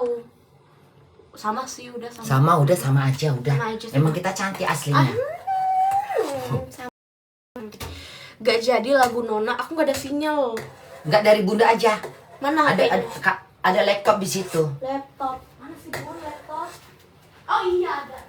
tahu. Sama sih udah sama. Sama aja udah. Emang kita cantik aslinya. Gak jadi lagu Nona, aku gak ada sinyal. Enggak, dari Bunda aja. Mana Ada laptop di situ. Laptop. Mana sih Bun laptop? Oh iya ada.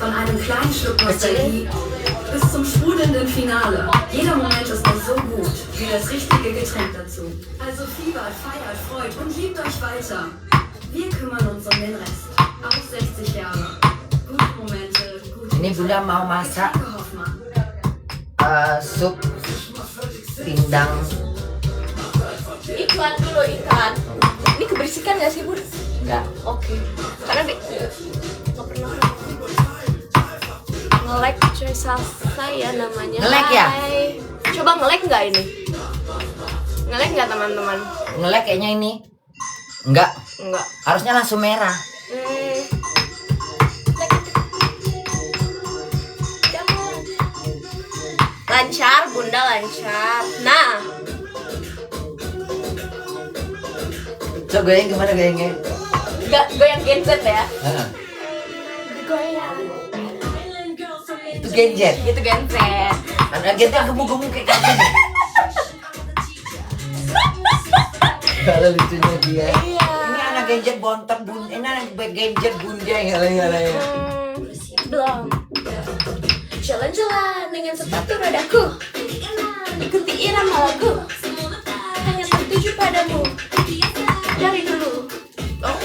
Von einem kleinen Schluck Nostalgie bis zum sprudelnden Finale. Jeder Moment ist nur so gut wie das richtige Getränk dazu. Also fiebert, feiert, freut und liebt euch weiter. Wir kümmern uns um den Rest. Auch 60 Jahre. Gute Momente, gute Ini Bunda mau masak sup pindang. Iklan dulu, iklan. Ini keberisikan gak sih Bun? Enggak. Oke. Karena nggak pernah nge-like channel saya namanya. Nge-like ya? Hai. Coba nge-like nggak ini? Nge-like nggak teman-teman? Nge-like kayaknya ini. Enggak. Harusnya langsung merah. Lancar, Bunda lancar. Nah. So goyang gimana goyangnya? Goyang Gen Z ya? Goyang. Itu Gen Z. Gitu Gen Z. Anak Gen Z gemuk-gemuk kayak gini. Kalau lucunya dia. Iya. Ini anak Gen Z bontot bun. Ini anak Gen Z bunda ya. Belum. Jalan-jalan dengan sepatu rodaku. Ikuti irama lagu. Hanya tertuju padamu. Dari dulu. Oh.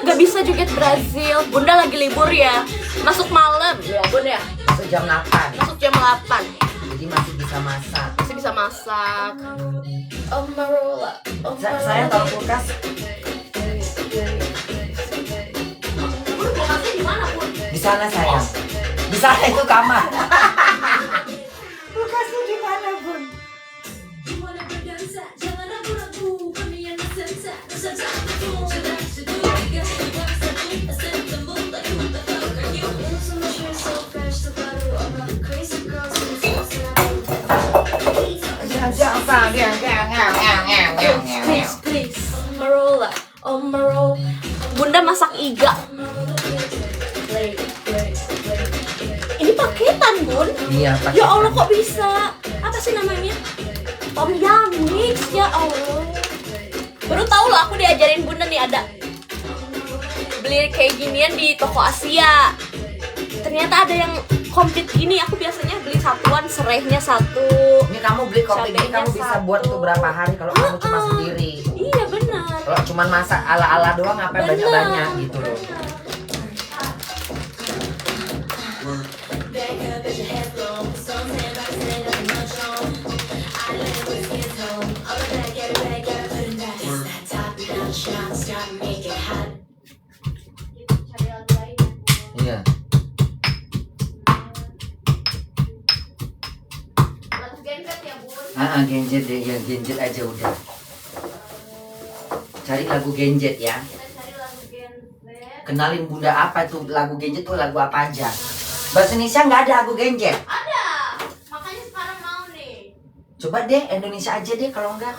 Gak bisa joget Brazil. Bunda lagi libur ya. Masuk malam ya Bun ya. Masuk jam 8. Masuk jam 8. Jadi masih bisa masak. Masih bisa masak. Marola. Saya taruh kulkas. Bun kulkasnya di mana Bun? Di sana sayang. Di sana itu kamar. Kulkasnya di mana Bun? Please, Marola, Marola. Bunda masak iga. Ini paketan Bun. Iya paketan. Ya Allah kok bisa? Apa sih namanya? Tom Yum Mix. Ya Allah. Baru tahu loh aku diajarin Bunda nih ada beli kayak ginian di toko Asia. Ternyata ada yang komplit gini. Aku biasanya beli satuan, serehnya satu. Ini kamu beli kopi ini kamu bisa satu. buat tuh berapa hari kalau kamu cuma sendiri. Iya benar. Kalau cuma masak ala-ala doang ngapain banyak-banyak gitu loh. Iya. Gen Z deh, ya Gen Z aja udah. Cari lagu Gen Z ya. Kenalin Bunda apa tuh lagu Gen Z tuh lagu apa aja? Bahasa Indonesia nggak ada lagu Gen Z. Ada. Makanya sekarang mau nih. Coba deh Indonesia aja deh kalau enggak.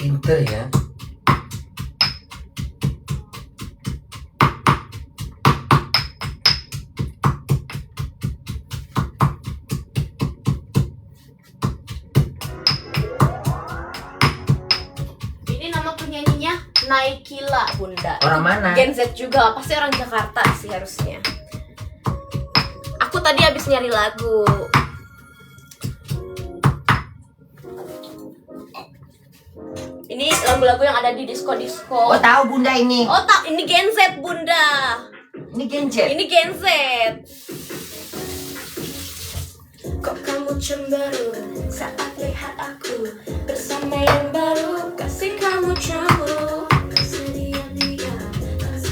Pinter ya. Ini nama penyanyinya Naikila, Bunda. Orang mana? Gen Z juga, pasti orang Jakarta sih harusnya. Aku tadi habis nyari lagu. Ini lagu-lagu yang ada di disco-disco. Oh tahu Bunda ini. Oh tak, ini Gen Z, Bunda. Ini Gen Z. Ini Gen Z. Kok kamu cemberut saat lihat aku bersama yang baru, kasih kamu cemburu.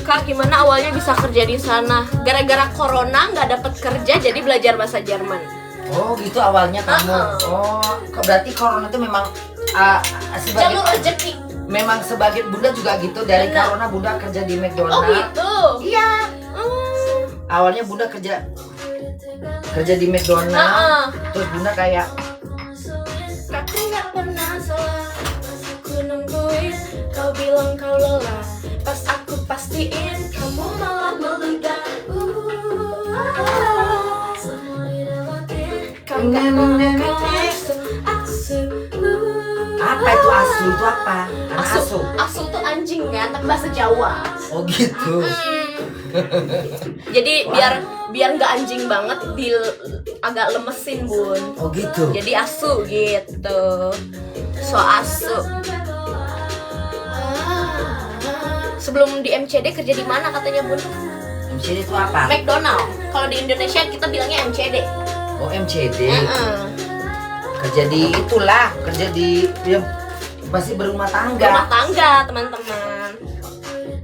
Kak, gimana awalnya bisa kerja di sana? Gara-gara corona nggak dapat kerja, jadi belajar bahasa Jerman. Oh gitu awalnya kamu. Oh, berarti corona itu memang sebagai Jalur rezeki. memang sebagai Bunda juga gitu dari Benar. corona Bunda kerja di McDonald. Oh gitu. Iya. Awalnya Bunda kerja di McDonald. Terus Bunda kayak Aku nggak pernah salah, pas aku nungguin kau bilang kau lelah, pas aku pastiin kamu malah meledak. Semua dilewatin, kau nggak mau asu. apa itu asu itu apa? Anak asu. Asu tuh anjing kan, tapi bahasa Jawa. Oh gitu. Jadi biar nggak anjing banget, agak lemesin Bun. Oh gitu. Jadi asu gitu. So asu. Sebelum di MCD kerja di mana katanya Bun? MCD itu apa? McDonald. Kalau di Indonesia kita bilangnya MCD. Oh MCD. Kerja di itulah, kerja di ya, masih berumah tangga. Rumah tangga teman-teman.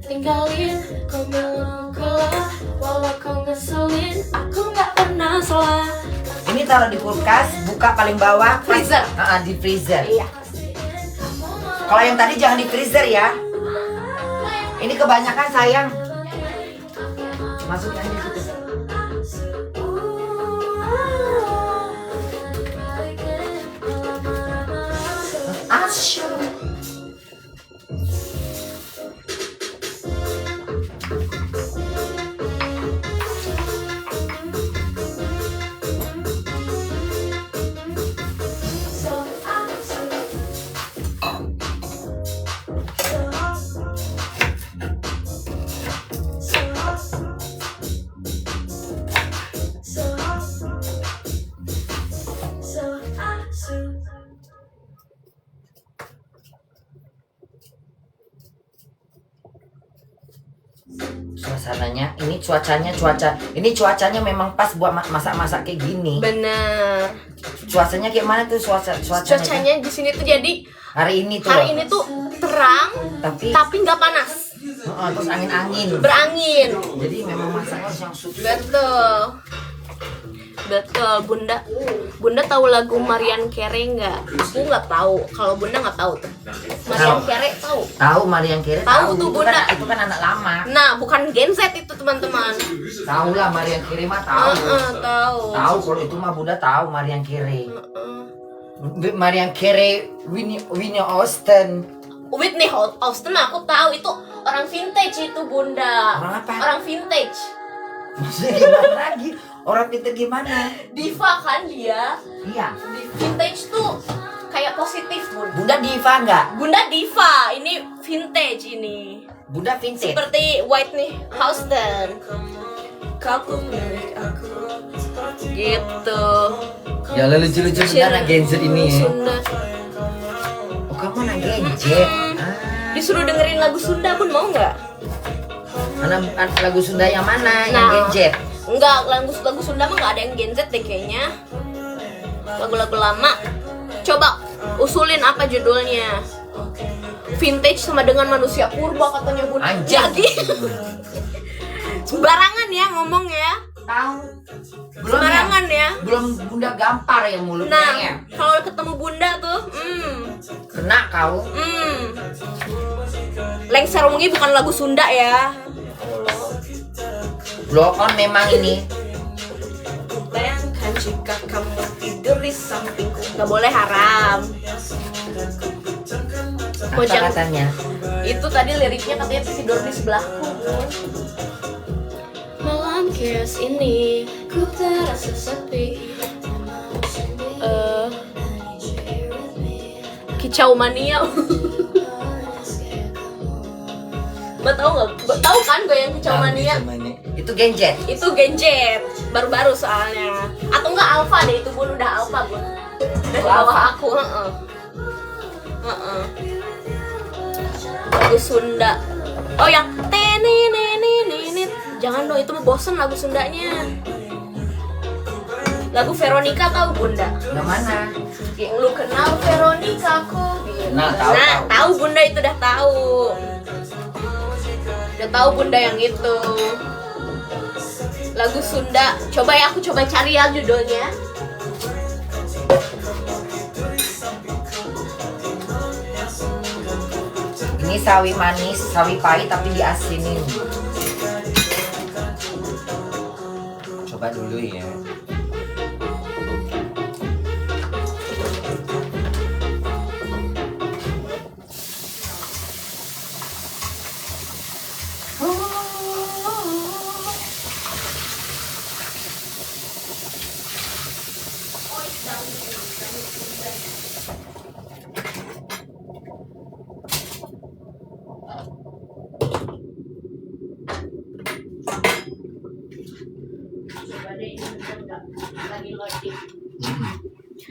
Tinggalin kau bilang kalah, walau kau ngeselin, aku nggak pernah salah. Ini taruh di kulkas, buka paling bawah. Freezer. Di freezer. Iya. Kalau yang tadi jangan di freezer ya. Ini kebanyakan sayang. Masukin aja gitu. Asyik. Suasananya, ini cuacanya memang pas buat masak-masak kayak gini. Bener. Cuacanya kayak mana tuh Cuacanya di sini tuh jadi hari ini tuh terang tapi nggak panas. terus angin-angin. Berangin. Jadi memang masaknya harus yang suci. Betul, Bunda tahu lagu Marian Carey nggak? Aku nggak tahu. Kalau Bunda nggak tahu tuh. Marian Carey tahu. Tahu Marian Carey. Tahu tuh Bunda. Itu kan anak lama. Nah, bukan Gen Z itu teman-teman. Tahu lah Marian Carey mah tahu. Tahu. Tahu kalau itu mah Bunda tahu Marian Carey. Marian Carey, Whitney Houston. Whitney Houston aku tahu, itu orang vintage itu Bunda. Orang apa? Orang vintage. Maksudnya gimana lagi? Orang pintar gimana? Diva kan dia. Iya. Vintage tuh kayak positif Bun. Bunda diva nggak? Bunda diva, ini vintage ini. Bunda vintage. Seperti Whitney Houston. Kamu milik aku. Gitu. Ya lucu-lucu benar Gen Z ini ya. Sunda. Oh kamu anak Gen Z. Disuruh dengerin lagu Sunda Bun, mau nggak? Lagu Sunda yang mana? Yang Nah. Gen Z? Enggak, lagu Sunda mah nggak ada yang Gen Z deh kayaknya. Lagu-lagu lama. Coba usulin apa judulnya? Vintage sama dengan manusia purba katanya Bun. Anjing. Jadi sembarangan ya ngomong ya. Tahu. Belum Sembarangan ya. Belum Bunda gampar ya mulutnya Nah, ya. kalau ketemu Bunda tuh, Kena kau. Lengser Wengi bukan lagu Sunda ya. Blow on memang ini. Bayangkan jika kamu tidur di sampingku. Gak boleh haram. Apa katanya? Itu tadi liriknya katanya tidur di sebelahku. Malam chaos ini ku terasa sepi. Kicau mania. Mbak tahu nggak? Tahu kan goyang kicau mania? Itu Genjet. Itu Genjet, baru-baru soalnya. Atau enggak Alpha deh, itu Bun udah Alpha Bun. Dari bawah aku, Lagu Sunda. Oh yang tenenenenet. Jangan dong, itu mau bosen lagu Sundanya. Lagu Veronica tahu Bunda? Yang mana? Yang lu kenal Veronica aku. Nah, tahu. Tahu Bunda itu udah tahu. Udah tahu Bunda yang itu. Lagu Sunda. Coba ya, aku coba cari ya judulnya. Ini sawi manis, sawi pahit tapi diasinin. Coba dulu ya.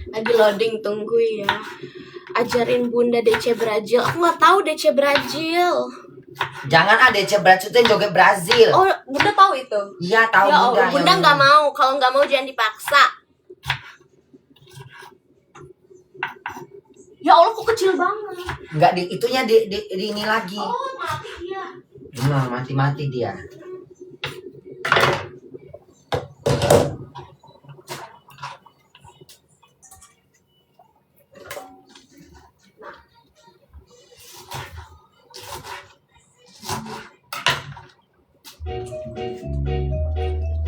Lagi loading, tunggu ya. Ajarin Bunda DC Brazil. Aku nggak tahu DC Brazil. Jangan DC Brazil itu joget Brazil. Oh, Bunda tahu itu? Iya tahu Ya Bunda. Allah, Bunda nggak mau. Kalau nggak mau jangan dipaksa. Ya Allah, kok kecil banget. Enggak itunya di ini lagi. Oh, mati dia. Nah, mati dia.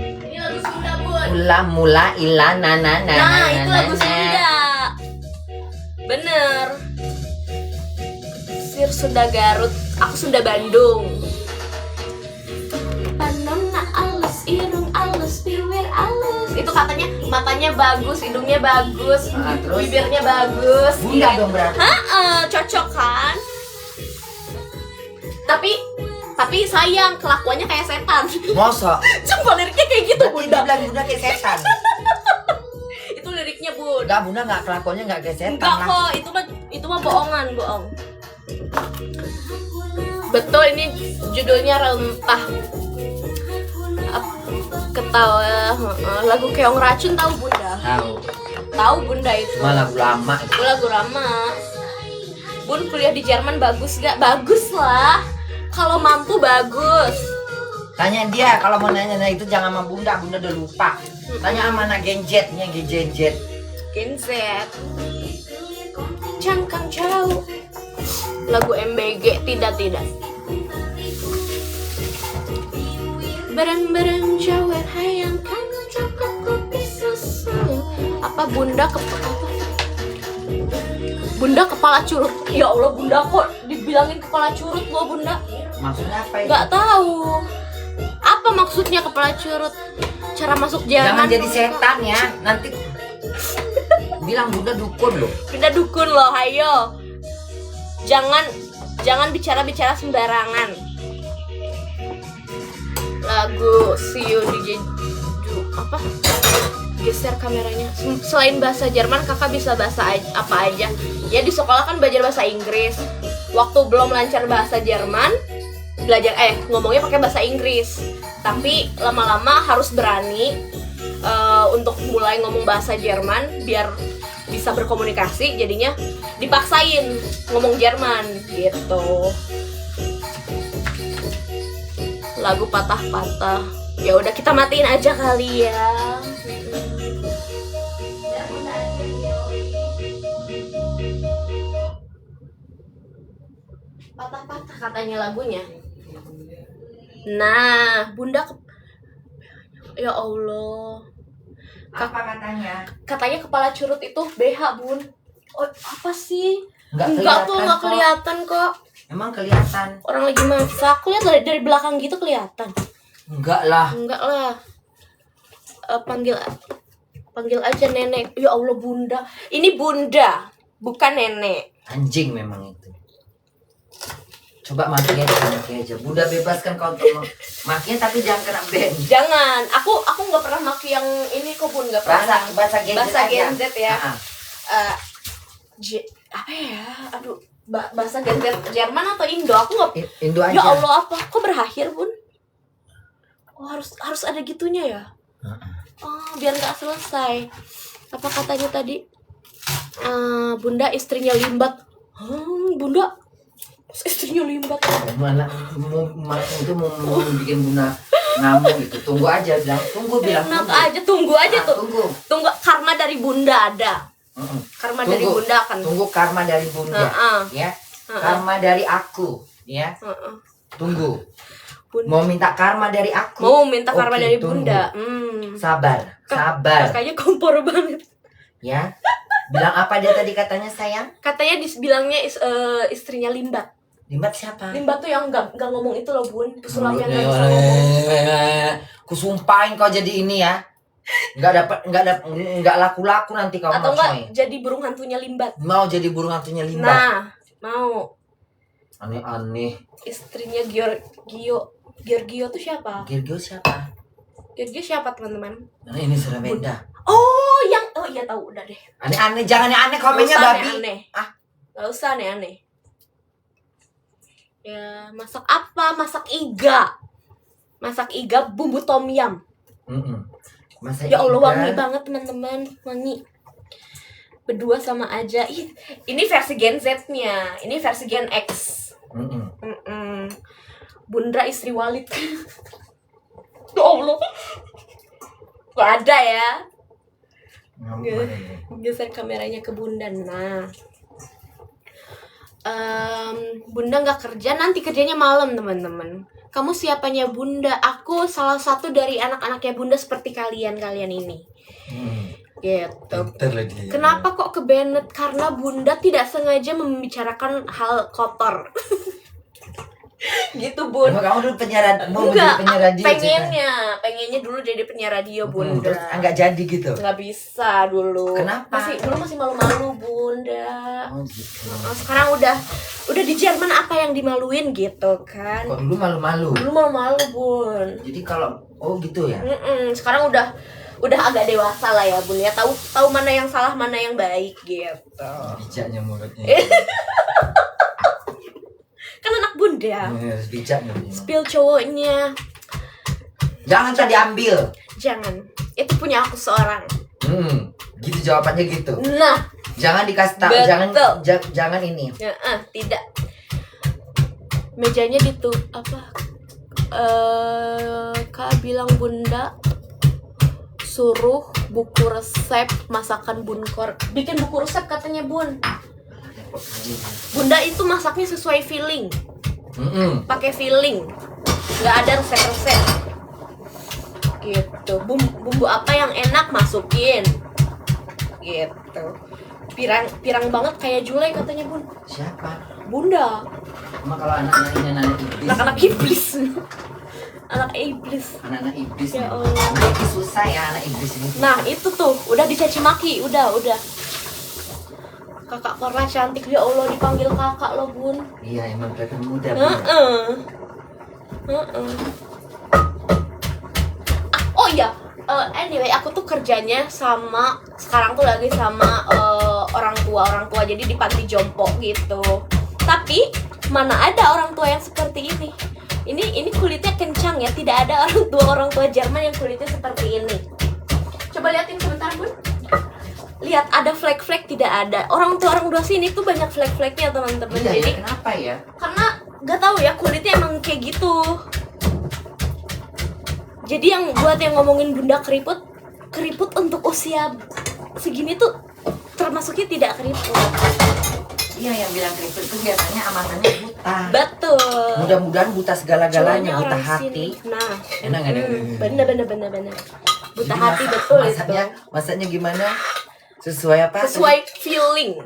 Ini lagu Sunda, Bun. Mula ila nana. Nah, itu lagu Sunda. Bener. Sir Sunda Garut, aku Sunda Bandung. Panonna alus, irung alus, bibir alus. Itu katanya matanya bagus, hidungnya bagus, terus? bibirnya bagus. Bunda dong berarti. Cocok kan? Tapi sayang, kelakuannya kayak setan. Masa? Coba liriknya kayak gitu, Berarti Bunda. dia bilang Bunda kayak setan. Itu liriknya, Bun. Enggak, Bunda enggak kelakuannya enggak kayak setan Enggak lah. kok, itu mah bohongan, bohong. Betul, ini judulnya Rentah. Ketawa, lagu Keong Racun tahu Bunda? Tahu Bunda itu. Malah lagu lama. Itu lagu lama. Bun kuliah di Jerman bagus gak? Bagus lah. Kalau mampu bagus. Tanya dia kalau mau nanya itu jangan sama Bunda udah lupa. Tanya sama anak Genjetnya, Genjet. Genset. Cangkang jauh. Lagu MBG tidak. Bareng-bareng jawet hayang kan coklat kopi susu. Apa Bunda Bunda kepala curut. Ya Allah, Bunda kok dibilangin kepala curut lo, Bunda? Maksudnya apa itu? Gak tahu. Apa maksudnya kepala curut? Cara masuk Jangan jangan jadi setan ya. Nanti bilang Bunda dukun loh. Bunda dukun loh, hayo. Jangan bicara sembarangan. Lagu See You DJ apa? Geser kameranya. Selain bahasa Jerman, kakak bisa bahasa apa aja? Ya di sekolah kan belajar bahasa Inggris. Waktu belum lancar bahasa Jerman, ngomongnya pakai bahasa Inggris. Tapi lama-lama harus berani untuk mulai ngomong bahasa Jerman biar bisa berkomunikasi. Jadinya dipaksain ngomong Jerman gitu. Lagu patah-patah. Ya udah kita matiin aja kali ya. Patah-patah katanya lagunya. Nah, Bunda ya Allah. Apa katanya? Katanya kepala curut itu BH, Bun. Oh, apa sih? Enggak tuh, enggak kok. kelihatan kok. Emang kelihatan? Orang lagi masak, aku lihat dari belakang gitu kelihatan. Enggak lah. Enggak lah. Panggil aja nenek. Ya Allah, bunda. Ini bunda, bukan nenek. Anjing memang itu. Coba maki aja. Bunda bebaskan kau untuk makinya, tapi jangan kena ban. Jangan. Aku nggak pernah maki yang ini kok, bun, nggak pernah. Bahasa Gen Z Bahasa aja. Gen Z ya. Ah. Apa ya? Aduh, bahasa Gen Z Jerman atau Indo? Aku nggak. Indo aja. Ya Allah, apa? Kok berakhir, bun? Oh, harus ada gitunya ya? Oh, biar nggak selesai. Apa katanya tadi? Bunda istrinya limbat. Bunda istrinya limbat. Mana itu mau bikin Bunda ngamuk gitu. Tunggu aja, bilang Enak tunggu. aja, tunggu aja tuh. Tunggu. Karma dari bunda ada. Karma dari bunda akan. Tunggu karma dari Bunda. Ya. Karma dari aku, ya. Tunggu. Mau minta karma dari aku? Mau minta karma Oke, dari tunggu. bunda. Sabar. Kakaknya kompor banget. Ya. Bilang apa dia tadi katanya, sayang? Katanya bilangnya istrinya limbat. Limbat siapa? Limbat tuh yang nggak ngomong itu loh, bun. Pesulap yang nggak bisa ngomong. Kusumpahin kau jadi ini ya. Nggak laku-laku nanti kau. Atau mau enggak jadi burung hantunya limbat. Mau jadi burung hantunya limbat. Nah, mau. Aneh-aneh. Istrinya Giorgio tuh siapa? Giorgio siapa? Giorgio siapa, teman-teman? Nah, ini Beda. Oh iya tahu, udah deh. Aneh-aneh, jangan aneh komennya, Nggak usah babi. aneh-aneh. Ah, Gak usah aneh-aneh. Ya, masak apa? Masak iga bumbu tom yum. Masa Ya Allah, iga? wangi banget, teman-teman. Wangi. Berdua sama aja. Ini versi Gen Z-nya. Ini versi Gen X. Bunda istri Walid. Ya Allah. Gak ada ya. Geser kameranya ke bunda. Nah, bunda nggak kerja, nanti kerjanya malam, teman-teman. Kamu siapanya bunda? Aku salah satu dari anak-anaknya bunda seperti kalian ini. Gitu. Kenapa kok ke Bennett? Karena bunda tidak sengaja membicarakan hal kotor. Gitu, bun. Emang kamu dulu mau Enggak, jadi penyiar radio? pengennya dulu jadi penyiar radio, bunda. Terus enggak jadi gitu? Nggak bisa dulu. Kenapa? Dulu masih malu-malu, bunda. Oh gitu. Sekarang udah di Jerman, apa yang dimaluin gitu kan? Kok dulu malu-malu? Dulu malu-malu, bun. Jadi kalau gitu ya? Sekarang udah agak dewasa lah ya, bun ya. Tahu mana yang salah, mana yang baik gitu. Bijaknya mulutnya. Kan anak bunda. Harus bijak mulutnya. Spill cowoknya. Jangan tadi ambil. Jangan. Itu punya aku seorang. Gitu jawabannya gitu. Nah, Jangan dikasih tahu, betul. jangan ini. Tidak. Mejanya Kak bilang bunda suruh buku resep masakan bunkor. Bikin buku resep katanya, bun. Bunda itu masaknya sesuai feeling. Pakai feeling. Nggak ada resep-resep. Gitu. Bumbu apa yang enak masukin. Gitu. Pirang banget kayak Julai katanya, bun. Siapa? Bunda. Emang kalau anak-anak ini anak iblis. Anak-anak iblis. Anak iblis. Anak-anak iblis. Ya Allah. Anak iblis susah ya, anak iblis ini. Nah, itu tuh udah dicaci maki, udah. Kakak Korla cantik, ya Allah, dipanggil kakak lo, bun. Iya, emang kelihatan muda. Oh iya, anyway, aku tuh kerjanya sekarang tuh lagi sama orang tua, jadi di panti jompo gitu. Tapi mana ada orang tua yang seperti ini? Ini kulitnya kencang ya, tidak ada orang tua Jerman yang kulitnya seperti ini. Coba liatin sebentar, bun. Lihat, ada flek-flek, tidak ada. Orang tua sini tuh banyak flek-fleknya, teman-teman. Iya, jadi ya, kenapa ya? karena nggak tahu ya, kulitnya emang kayak gitu. Jadi yang buat yang ngomongin bunda keriput untuk usia segini tuh termasuknya tidak keriput. Iya, yang bilang keriput itu biasanya amatannya buta. Betul. Mudah-mudahan buta segala-galanya, Cowoknya buta orang hati. sini. Nah, Enak nggak nih? bener. Buta Jadi hati, betul masaknya, itu. masaknya gimana? Sesuai apa? Sesuai feeling.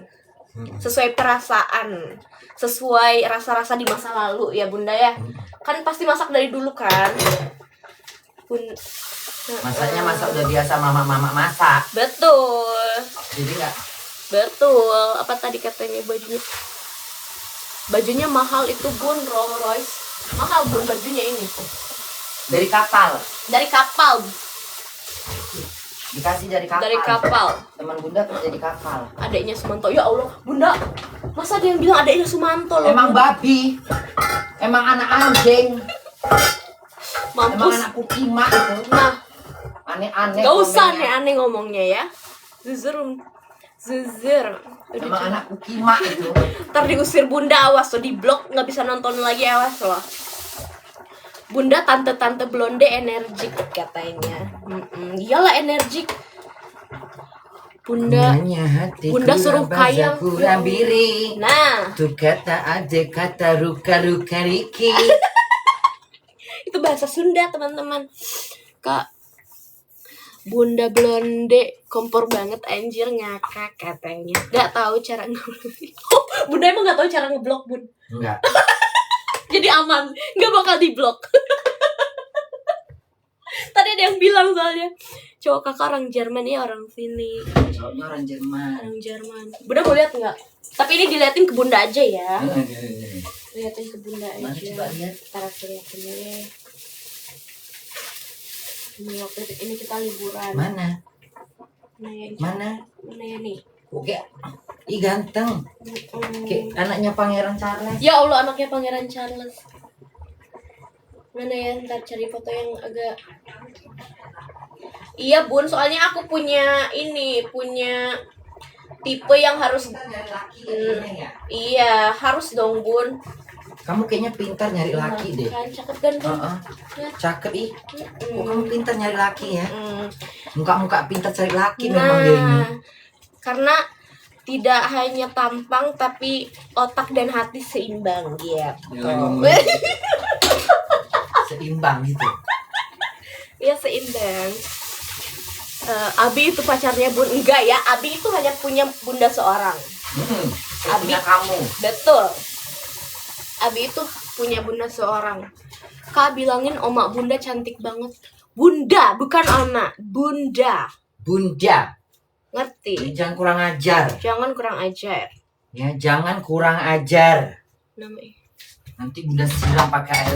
sesuai perasaan, sesuai rasa-rasa di masa lalu ya Bunda ya. Kan pasti masak dari dulu kan. Masaknya masak udah biasa mama-mama masak. Betul. Jadi enggak. Betul. Apa tadi katanya bajunya? Bajunya mahal itu Bun, Rolls Royce. Mahal Bun bajunya ini. Dari kapal. Dari kapal. Dikasih dari kapal. Dari kapal. Teman Bunda kerja di kapal. Adiknya Sumanto. Ya Allah, Bunda. Masa dia yang bilang adiknya Sumanto loh? Emang babi. Emang anak anjing. Emang Mampus. anak kukima itu. Nah, Aneh-aneh. gak usah komennya. aneh-aneh ngomongnya ya. Zuzur. Udah Emang anak kukima itu. ntar diusir Bunda, awas tuh, di blok nggak bisa nonton lagi, awas loh. Bunda tante-tante blonde energik katanya. Iyalah energik. Bunda suruh kaya. Kurang biri. Nah, Tuh kata aja kata ruka-ruka riki. itu bahasa Sunda teman-teman. Kak, Bunda blonde kompor banget anjir, ngakak katanya. Gak tahu cara ngeblok. Oh, Bunda emang gak tahu cara ngeblok Bun. Enggak. Jadi aman, gak bakal diblok. Tadi ada yang bilang soalnya cowok kakak orang Jerman ya, orang sini. Cowoknya orang Jerman. Orang Jerman. Bunda mau lihat nggak? Tapi ini diliatin ke Bunda aja ya. Liatin ke Bunda Mana aja. coba lihat? Ntar aku liatin ya. Ini waktu ini kita liburan. Mana? Mana ya? Mana? Mana ya nih? Oke. Ih ganteng. Kayak anaknya Pangeran Charles. Ya Allah, anaknya Pangeran Charles. Mana ya? Ntar cari foto yang agak. Iya Bun, soalnya aku punya tipe yang harus. Iya, harus dong Bun. Kamu kayaknya pintar nyari laki deh. Kan cakep kan Bun? Ya. Cakep ih. Oh, kamu pintar nyari laki ya. Muka-muka pintar cari laki Nah, memang dia ini. karena tidak hanya tampang tapi otak dan hati seimbang gitu. Seimbang gitu. Ya seimbang. Abi itu pacarnya Bun, enggak ya? Abi itu hanya punya Bunda seorang. Abi kamu. Betul. Abi itu punya Bunda seorang. Kak bilangin oma Bunda cantik banget. Bunda, bukan oma. Bunda. Bunda. Ngerti? Jangan kurang ajar. Jangan kurang ajar. Ya, jangan kurang ajar. Namanya. Nanti Bunda siram pakai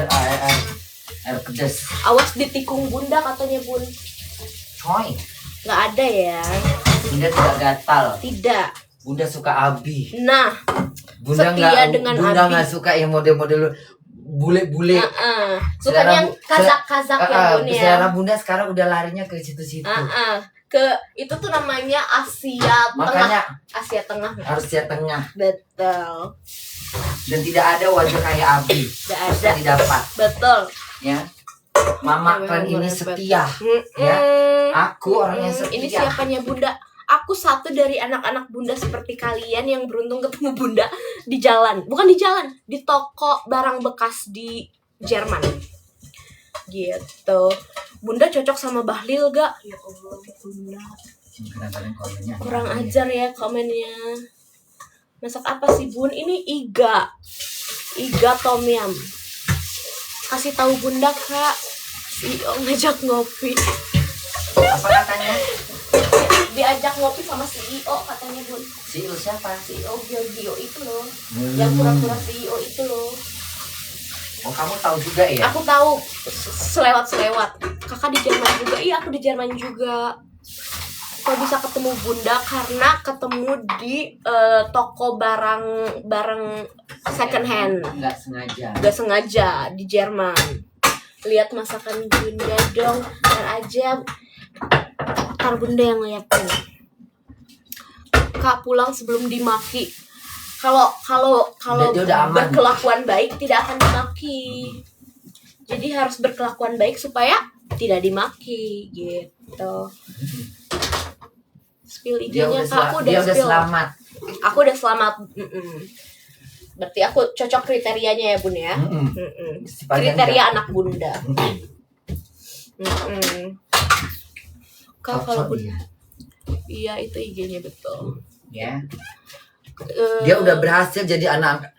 air pedas. Awas ditikung Bunda katanya Bun. Coy. Nggak ada ya. Bunda tidak gatal. Tidak. Bunda suka Abi. Nah, Bunda setia dengan Bunda Abi. nggak suka yang model-model bule-bule. Sukanya yang kazak-kazak ya Bun ya. Selera Bunda sekarang udah larinya ke situ-situ. Ke itu tuh namanya Asia Makanya Tengah. Asia Tengah. Asia Tengah. Betul. Dan tidak ada wajah kayak Abi. Tidak Bisa ada. didapat. Betul. Ya. Mama kalian ini setia. Ya. Aku orang yang setia. Ini siapanya Bunda? Aku satu dari anak-anak Bunda seperti kalian yang beruntung ketemu Bunda di jalan. Bukan di jalan, di toko barang bekas di Jerman. Gitu. Bunda cocok sama Bahlil gak? Ya Allah, Bunda. Kurang ajar ya komennya. Masak apa sih Bun? Ini iga tom yum. Kasih tahu Bunda Kak. CEO ngajak ngopi. Apa katanya? Diajak ngopi sama CEO katanya Bun. CEO siapa? CEO Giorgio itu loh. Yang pura-pura CEO itu loh. Oh, kamu tahu juga ya? Aku tahu selewat. Kakak di Jerman juga. Iya, aku di Jerman juga. Kok bisa ketemu Bunda karena ketemu di toko barang second hand. Nggak sengaja di Jerman. Lihat masakan Bunda dong. Ntar Bunda yang ngeliatin. Kak pulang sebelum dimaki. Kalau berkelakuan baik tidak akan dimaki. Jadi harus berkelakuan baik supaya tidak dimaki gitu. Spill IG-nya Kak, aku udah selamat. Aku udah selamat. Berarti aku cocok kriterianya ya Bun ya. Kriteria anak Bunda. Kak kalau Bunda. Iya itu IG-nya betul. Ya. Dia udah berhasil jadi anak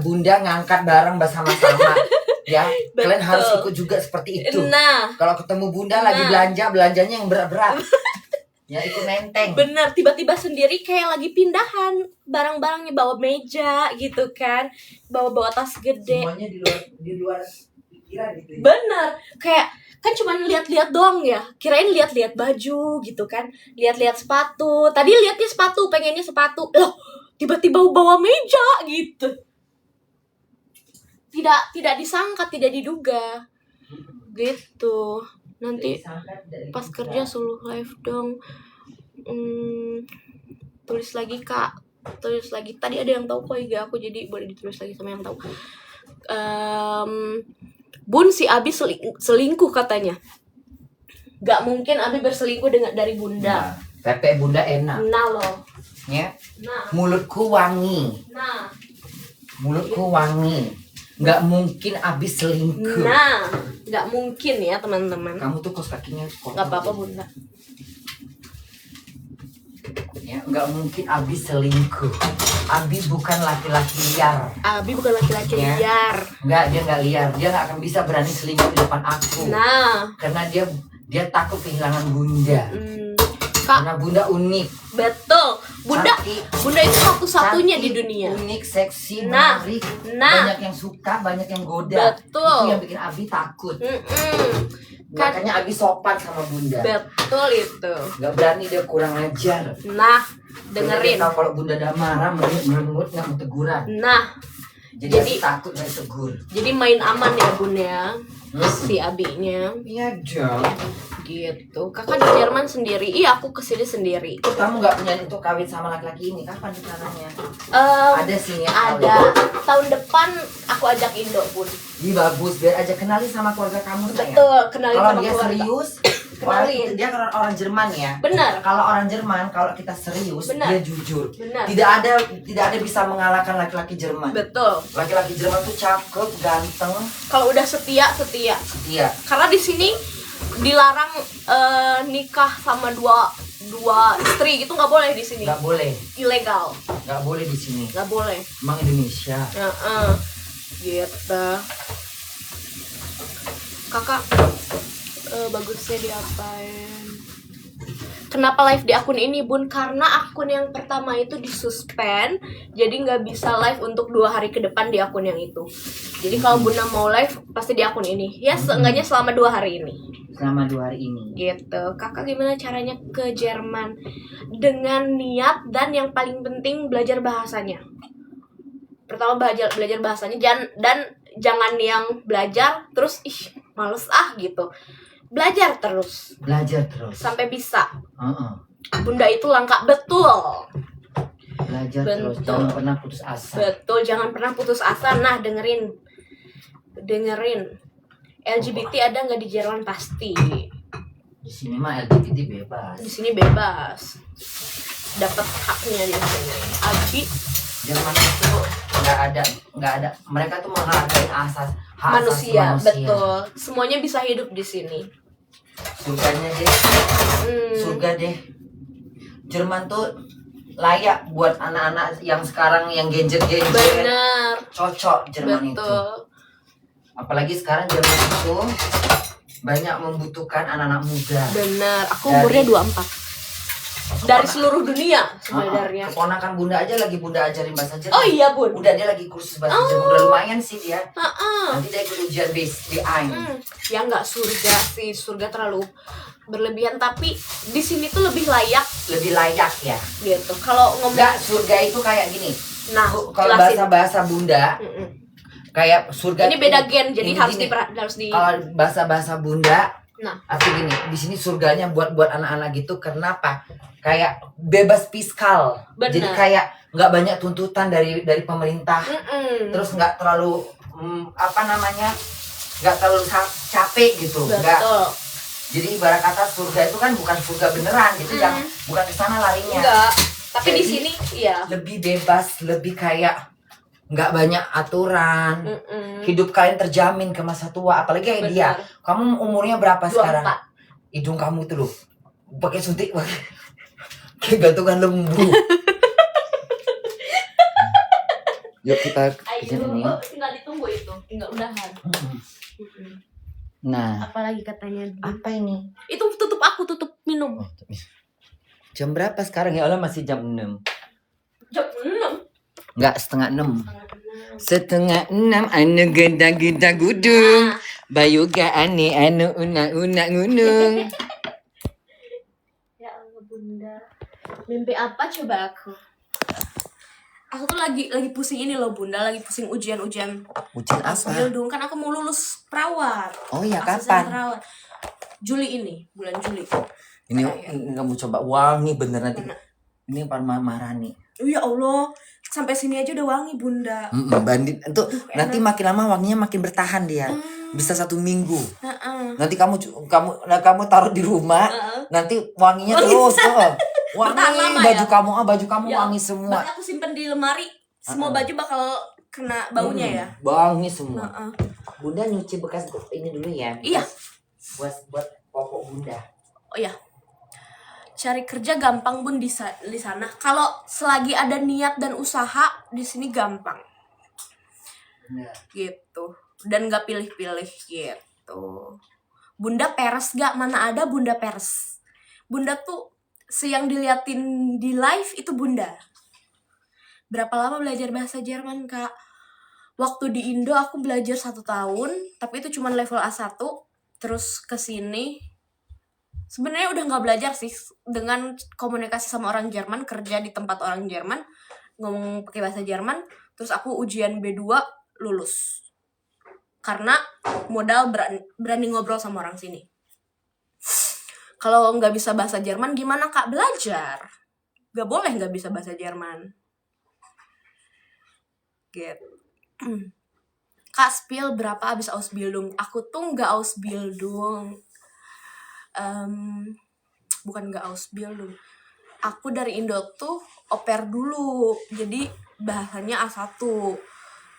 bunda ngangkat bareng bersama-sama. Ya, kalian harus ikut juga seperti itu. Nah, kalau ketemu bunda lagi belanjanya yang berat-berat. Ya ikut nenteng. Bener, tiba-tiba sendiri kayak lagi pindahan barang-barangnya, bawa meja gitu kan, bawa tas gede. Semuanya di luar pikiran gitu. Bener, kayak kan cuman lihat-lihat doang ya, kirain lihat-lihat baju gitu kan, lihat-lihat sepatu. Tadi lihatnya sepatu, pengennya sepatu, loh tiba-tiba bawa meja gitu. Tidak disangka, tidak diduga gitu. Nanti pas kerja suruh live dong. Tulis lagi kak, tulis lagi. Tadi ada yang tahu kok IG aku, jadi boleh ditulis lagi sama yang tahu. Bun, si Abi selingkuh katanya. Gak mungkin Abi berselingkuh dari bunda. Pepe bunda enak. Nah loh. Ya. Nah. Mulutku wangi. Nah. Mulutku wangi. Nggak mungkin Abi selingkuh. Nah, nggak mungkin ya teman-teman. Kamu tuh kos kakinya kotor. Nggak apa-apa bunda. Ya, nggak mungkin Abi selingkuh. Abi bukan laki-laki liar. Abi bukan laki-laki Ya. liar. Nggak, dia nggak liar. Dia nggak akan bisa berani selingkuh di depan aku. Nah, Karena dia takut kehilangan bunda. Kak, Karena bunda unik. betul. Bunda itu satu-satunya di Cantik, dunia. Unik, seksi, Nah. menarik. Nah. Banyak yang suka, banyak yang goda. Betul. Itu yang bikin Abi takut. Kan, Makanya Abi sopan sama bunda. betul itu. Nggak berani dia kurang ajar. Nah, Karena dengerin. dia tahu kalau bunda udah marah, merengut nggak mau teguran. Nah, Jadi Abi takut nggak tegur. jadi main aman ya bun ya, si abinya. Iya dong. Gitu. Kakak di Jerman sendiri. Iya, aku kesini sendiri. Terus kamu nggak punya untuk kawin sama laki-laki ini? Kapan rencananya? Ada sih ya. Ada. Tahun depan aku ajak Indo bun. Iya bagus, biar aja kenali sama keluarga kamu. Betul, kenalin Kalau sama dia keluarga. serius, Kenalin. dia kan orang Jerman ya. Benar. Kalau orang Jerman, kalau kita serius, Benar. dia jujur. Benar. Tidak ada bisa mengalahkan laki-laki Jerman. Betul. Laki-laki Jerman tuh cakep, ganteng, Kalau udah setia. setia. Karena di sini dilarang nikah sama dua istri gitu, nggak boleh di sini. Nggak boleh, Ilegal. nggak boleh di sini. Nggak boleh. Emang Indonesia. Gitu. Kakak bagusnya diapain? Kenapa live di akun ini bun? Karena akun yang pertama itu disuspend, jadi nggak bisa live untuk 2 hari ke depan di akun yang itu. Jadi kalau bunda mau live pasti di akun ini. Ya seenggaknya selama 2 hari ini. Selama 2 hari ini. Gitu. Kakak gimana caranya ke Jerman? Dengan niat dan yang paling penting belajar bahasanya. Pertama belajar bahasanya, dan jangan yang belajar terus males gitu. Belajar terus sampai bisa. Bunda itu langka, betul. Belajar terus, Betul. jangan pernah putus asa. Betul, jangan pernah putus asa. Nah, dengerin. LGBT ada nggak di Jerman? Pasti. Di sini mah LGBT bebas. Di sini bebas. Dapat haknya di sini. Abi Jerman itu nggak ada. Mereka tuh menghargai hak asasi manusia, manusia. betul. Semuanya bisa hidup di sini. Surganya deh. Surga deh. Jerman tuh layak buat anak-anak yang sekarang yang gadget-gadget. Benar. Cocok Jerman itu. Betul. Apalagi sekarang Jerman itu banyak membutuhkan anak-anak muda. Benar. Aku umurnya 24. Dari seluruh dunia sebenarnya. Keponakan bunda aja lagi bunda ajarin bahasa Jerman. Oh iya bun. Udah dia lagi kursus bahasa Jerman. Udah lumayan sih dia. Nanti dia ikut ujian B1. Ya nggak surga sih, surga terlalu berlebihan, tapi di sini tuh lebih layak Ya. gitu. Kalau ngomong Enggak, surga itu kayak gini. nah, Kalau jelasin. bahasa bunda kayak surga. Ini beda gen, jadi ini harus gini. harus di. Kalau bahasa bunda, Nah, arti gini, di sini surganya buat anak-anak gitu. Kenapa? Kayak bebas fiskal. Benar. Jadi kayak nggak banyak tuntutan dari pemerintah. Terus nggak terlalu nggak terlalu capek gitu. Nggak. betul. Jadi ibarat kata surga itu kan bukan surga beneran gitu, yang bukan ke sana larinya. Enggak. Tapi di Jadi, sini iya. lebih bebas, lebih kayak nggak banyak aturan. Hidup kalian terjamin ke masa tua, apalagi kayak dia. Benar. Kamu umurnya berapa 24. sekarang? Hidung kamu itu loh pakai suntik kayak gantungan lembu. Yuk kita kerja Ayo, ini. tinggal ditunggu itu, tinggal udahan. Nah, Apalagi katanya? apa ini? Itu tutup minum. Oh, jam berapa sekarang ya Allah? Masih jam 6. Jam 6. Enggak, setengah 6. Setengah 6 anu geda gudung. Bayu ga ane anu una gunung. Ya Allah Bunda. Mimpi apa coba aku? Aku tuh lagi pusing ini loh Bunda, lagi pusing ujian. Ujian apa? Dong kan aku mau lulus perawat. Oh ya, Asisten kapan? perawat. Juli ini, bulan Juli. Ini kamu coba wangi bener nanti. Ini Parmarani. Oh ya Allah, sampai sini aja udah wangi Bunda. Bandit itu nanti makin lama wanginya makin bertahan dia. Bisa 1 minggu. Nanti kamu taruh di rumah. Nanti wanginya terus. Wangi baju kamu Ya, wangi semua. Berarti aku simpen di lemari. Semua baju bakal kena baunya ya. Wangi semua. Bunda nyuci bekas ini dulu ya. Iya. Buat popok Bunda. Oh iya. Cari kerja gampang Bun di sana. Kalau selagi ada niat dan usaha di sini gampang. Benar. Gitu. Dan gak pilih-pilih gitu. Bunda peres gak? Mana ada Bunda peres. Bunda tuh yang diliatin di live itu Bunda. Berapa lama belajar bahasa Jerman Kak? Waktu di Indo aku belajar 1 tahun, tapi itu cuma level A1. Terus kesini sebenarnya udah nggak belajar sih, dengan komunikasi sama orang Jerman, kerja di tempat orang Jerman, ngomong pakai bahasa Jerman. Terus aku ujian B2 lulus karena modal berani ngobrol sama orang sini. Kalau nggak bisa bahasa Jerman gimana Kak belajar? Gak boleh nggak bisa bahasa Jerman. Gitu. Kak spill berapa abis Ausbildung? Aku tuh nggak Ausbildung. Bukan nggak Ausbildung. Aku dari Indo tuh au pair dulu. Jadi bahasanya A1.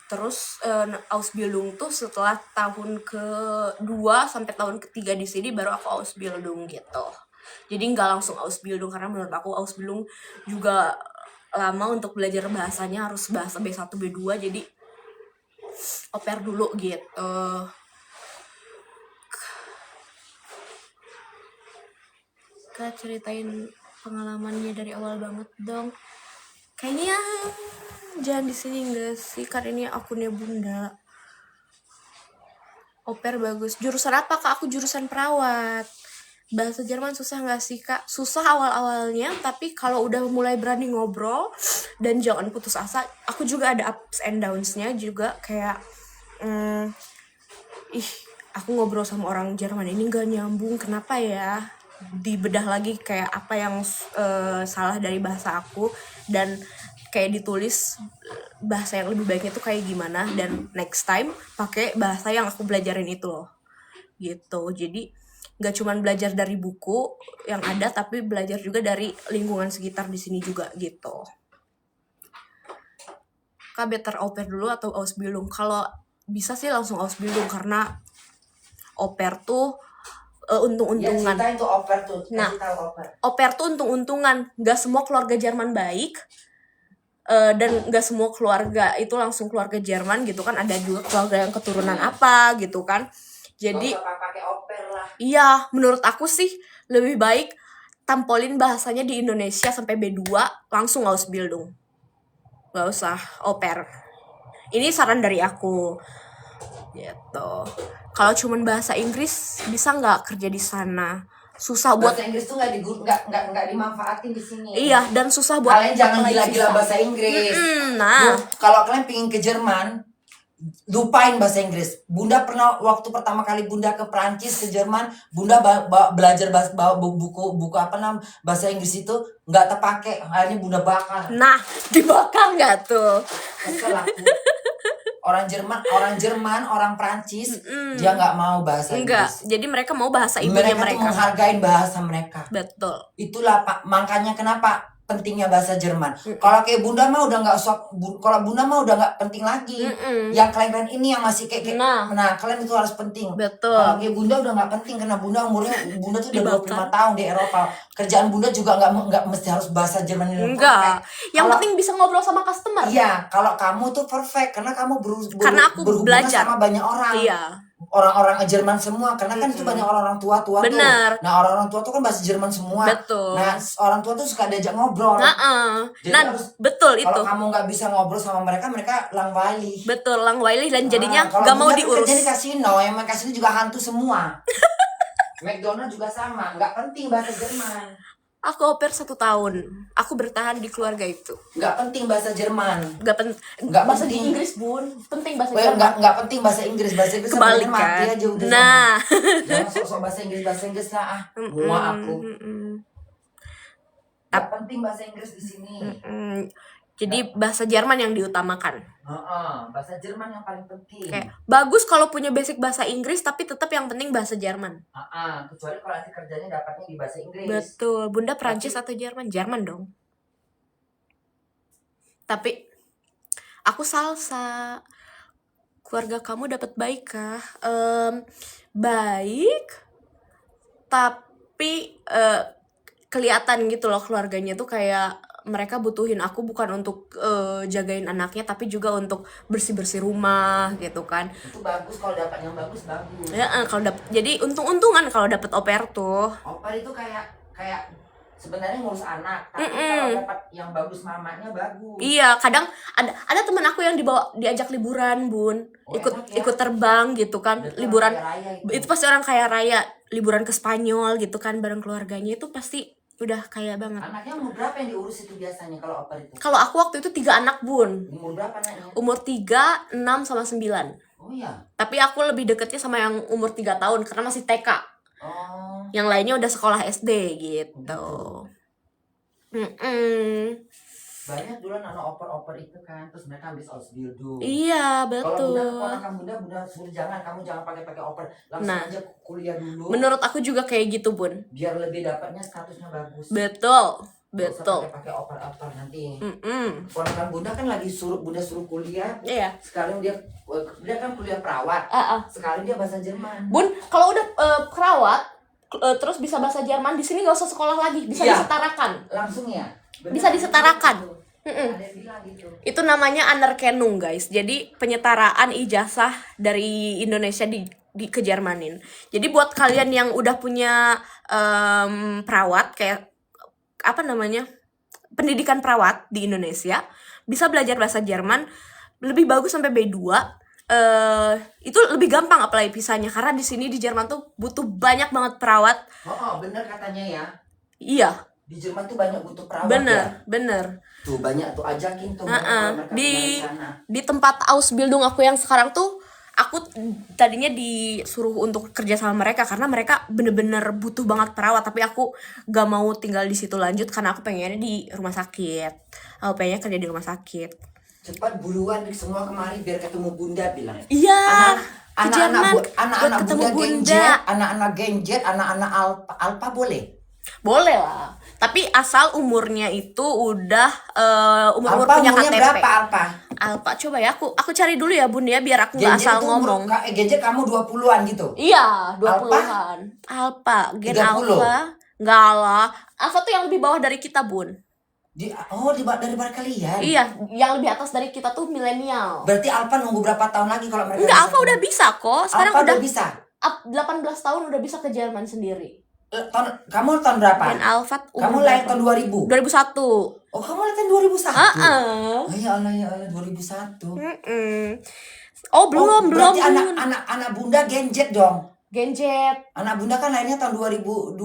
Terus Ausbildung tuh setelah tahun ke-2 sampai tahun ke-3 di sini baru aku Ausbildung gitu. Jadi nggak langsung Ausbildung karena menurut aku Ausbildung juga lama untuk belajar bahasanya, harus bahasa B1 B2, jadi au pair dulu gitu. Kak ceritain pengalamannya dari awal banget dong. Kayaknya jangan di sini enggak sih, karena ini akunnya Bunda. Au pair bagus. Jurusan apa Kak? Aku jurusan perawat. Bahasa Jerman susah nggak sih Kak? Susah awal-awalnya, tapi kalau udah mulai berani ngobrol dan jangan putus asa. Aku juga ada ups and downs-nya juga, kayak aku ngobrol sama orang Jerman ini nggak nyambung, kenapa ya? Dibedah lagi kayak apa yang salah dari bahasa aku, dan kayak ditulis bahasa yang lebih baiknya tuh kayak gimana, dan next time pakai bahasa yang aku belajarin itu loh gitu. Jadi nggak cuman belajar dari buku yang ada, tapi belajar juga dari lingkungan sekitar di sini juga gitu. Kak better au pair dulu atau Ausbildung? Kalau bisa sih langsung Ausbildung, karena au pair tuh untung-untungan. Ya, itu au pair tuh. Nah, au pair tuh untung-untungan. Nggak semua keluarga Jerman baik, dan nggak semua keluarga itu langsung keluarga Jerman gitu kan. Ada juga keluarga yang keturunan apa gitu kan. Jadi pakai au pair lah. Iya, menurut aku sih lebih baik tampolin bahasanya di Indonesia sampai B2, langsung Ausbildung. Gak usah au pair. Ini saran dari aku. Gitu. Kalau cuman bahasa Inggris bisa nggak kerja di sana? Susah buat bahasa Inggris tuh nggak dimanfaatin di sini. Iya, dan susah buat kalian jangan gila-gila bahasa Inggris. Nah, kalau kalian pengen ke Jerman, lupain bahasa Inggris. Bunda pernah waktu pertama kali Bunda ke Prancis, ke Jerman, Bunda belajar buku apa namanya bahasa Inggris itu nggak terpakai. Akhirnya Bunda bakar. Nah, dibakar nggak tuh? Kesel aku. Orang Jerman, orang Prancis, dia nggak mau bahasa Inggris. Enggak, jadi mereka mau bahasa ibunya mereka. Tuh menghargai bahasa mereka. Betul. Itulah Pak, makanya kenapa pentingnya bahasa Jerman. Kalau kayak Bunda mah udah nggak usah, kalau Bunda mah udah nggak penting lagi. Yang kalian ini yang masih kayak nah kalian itu harus penting. Betul. Kalau kayak Bunda udah nggak penting karena Bunda tuh udah 25 tahun di Eropa. Kerjaan Bunda juga nggak mesti harus bahasa Jerman ini. Enggak. Yang penting bisa ngobrol sama customer. Iya, kalau kamu tuh perfect karena kamu karena aku berhubungan belajar sama banyak orang. Iya. Orang-orang Jerman semua karena kan itu banyak orang tua tuh. Bener. Nah orang tua tuh kan bahasa Jerman semua. Betul. Nah orang tua tuh suka diajak ngobrol. Jadi betul itu. Kalau kamu nggak bisa ngobrol sama mereka langweilig. Betul, langweilig dan jadinya nggak mau diurus. Jadi kasino, yang main kasino juga hantu semua. McDonald juga sama, nggak penting bahasa Jerman. Aku au pair 1 tahun. Aku bertahan di keluarga itu. Nggak penting bahasa Jerman. Nggak bahasa penting. Inggris, Bun. Penting bahasa Jerman. Nggak penting bahasa Inggris. Bahasa Inggris Kebalik mati kan. aja udah. Nah. Jangan sok-sok bahasa Inggris lah. Muak aku. Nggak penting bahasa Inggris di sini. Jadi bahasa Jerman yang diutamakan. Bahasa Jerman yang paling penting. Kayak bagus kalau punya basic bahasa Inggris, tapi tetap yang penting bahasa Jerman. Kecuali kalau nanti kerjanya dapatnya di bahasa Inggris. Betul. Bunda Prancis atau Jerman? Jerman dong. Tapi aku salsa. Keluarga kamu dapat baik kah? Baik. Tapi kelihatan gitu loh keluarganya tuh kayak mereka butuhin aku bukan untuk jagain anaknya, tapi juga untuk bersih-bersih rumah gitu kan. Itu bagus kalau dapat yang bagus. Ya, kalau jadi untung-untungan kalau dapat au pair tuh. Au pair itu kayak sebenarnya ngurus anak, tapi kalau dapat yang bagus mamanya bagus. Iya, kadang ada teman aku yang diajak liburan, Bun. Ikut terbang gitu kan. Betul, liburan itu pasti orang kaya raya, liburan ke Spanyol gitu kan bareng keluarganya, itu pasti udah kaya banget. Anaknya umur berapa yang diurus itu biasanya kalau au pair itu? Kalau aku waktu itu 3 anak, Bun. Umur berapa anaknya? Umur 3, 6 sama 9. Oh iya. Tapi aku lebih deketnya sama yang umur 3 tahun karena masih TK. Oh. Yang lainnya udah sekolah SD gitu. Banyak dulu anak oper itu kan, terus mereka habis Ausbildung. Iya, Kalau betul. Bunda suruh kamu jangan pakai oper, langsung aja kuliah dulu. Menurut aku juga kayak gitu, Bun. Biar lebih dapatnya statusnya bagus. Betul. Nggak usah pakai oper nanti. Ponakan Bunda kan Bunda suruh kuliah. Iya. Sekali dia kan kuliah perawat. Sekali dia bahasa Jerman. Bun, kalau udah perawat terus bisa bahasa Jerman, di sini nggak usah sekolah lagi, bisa disetarakan. Langsung ya. Bisa disetarakan. Ada yang bilang gitu. Itu namanya Anerkennung, guys. Jadi penyetaraan ijazah dari Indonesia ke Jermanin. Jadi buat kalian yang udah punya perawat kayak apa namanya? Pendidikan perawat di Indonesia, bisa belajar bahasa Jerman lebih bagus sampai B2. Itu lebih gampang apply visanya karena di sini di Jerman tuh butuh banyak banget perawat. Bener katanya ya. Iya. Di Jerman tuh banyak butuh perawat. Bener. Tuh banyak tuh ajakin tuh. Di tempat Ausbildung aku yang sekarang tuh, aku tadinya disuruh untuk kerja sama mereka karena mereka bener-bener butuh banget perawat, tapi aku gak mau tinggal di situ lanjut karena aku pengennya di rumah sakit. Aku pengennya kerja di rumah sakit. Cepat buruan semua kemari biar ketemu Bunda bilang. Iya. Anak-anak Bunda, anak-anak Genjet, anak-anak Alpa boleh? Boleh lah. Tapi asal umurnya itu udah umur punya KTP. Berapa Alpa? Coba ya aku cari dulu ya, Bun ya, biar aku nggak asal ngomong. Genjet kamu 20-an gitu? Iya, 20-an. Alpa, Gen 30? Alpha. Enggak lah. Alpha tuh yang lebih bawah dari kita, Bun. Daripada kalian? Iya, yang lebih atas dari kita tuh milenial. Berarti Alpa nunggu berapa tahun lagi kalau mereka? Enggak, Alpha udah bisa kok. Sekarang Alpha udah bisa. 18 tahun udah bisa ke Jerman sendiri. Kamu tahun berapa? Gen Alpha kamu lahir tahun 2000? 2001. Oh, kamu lahir tahun 2001? Oh ya Allah 2001. Oh, belum. Berarti anak Bunda Genjet dong. Genjet. Anak Bunda kan lahirnya tahun 2002.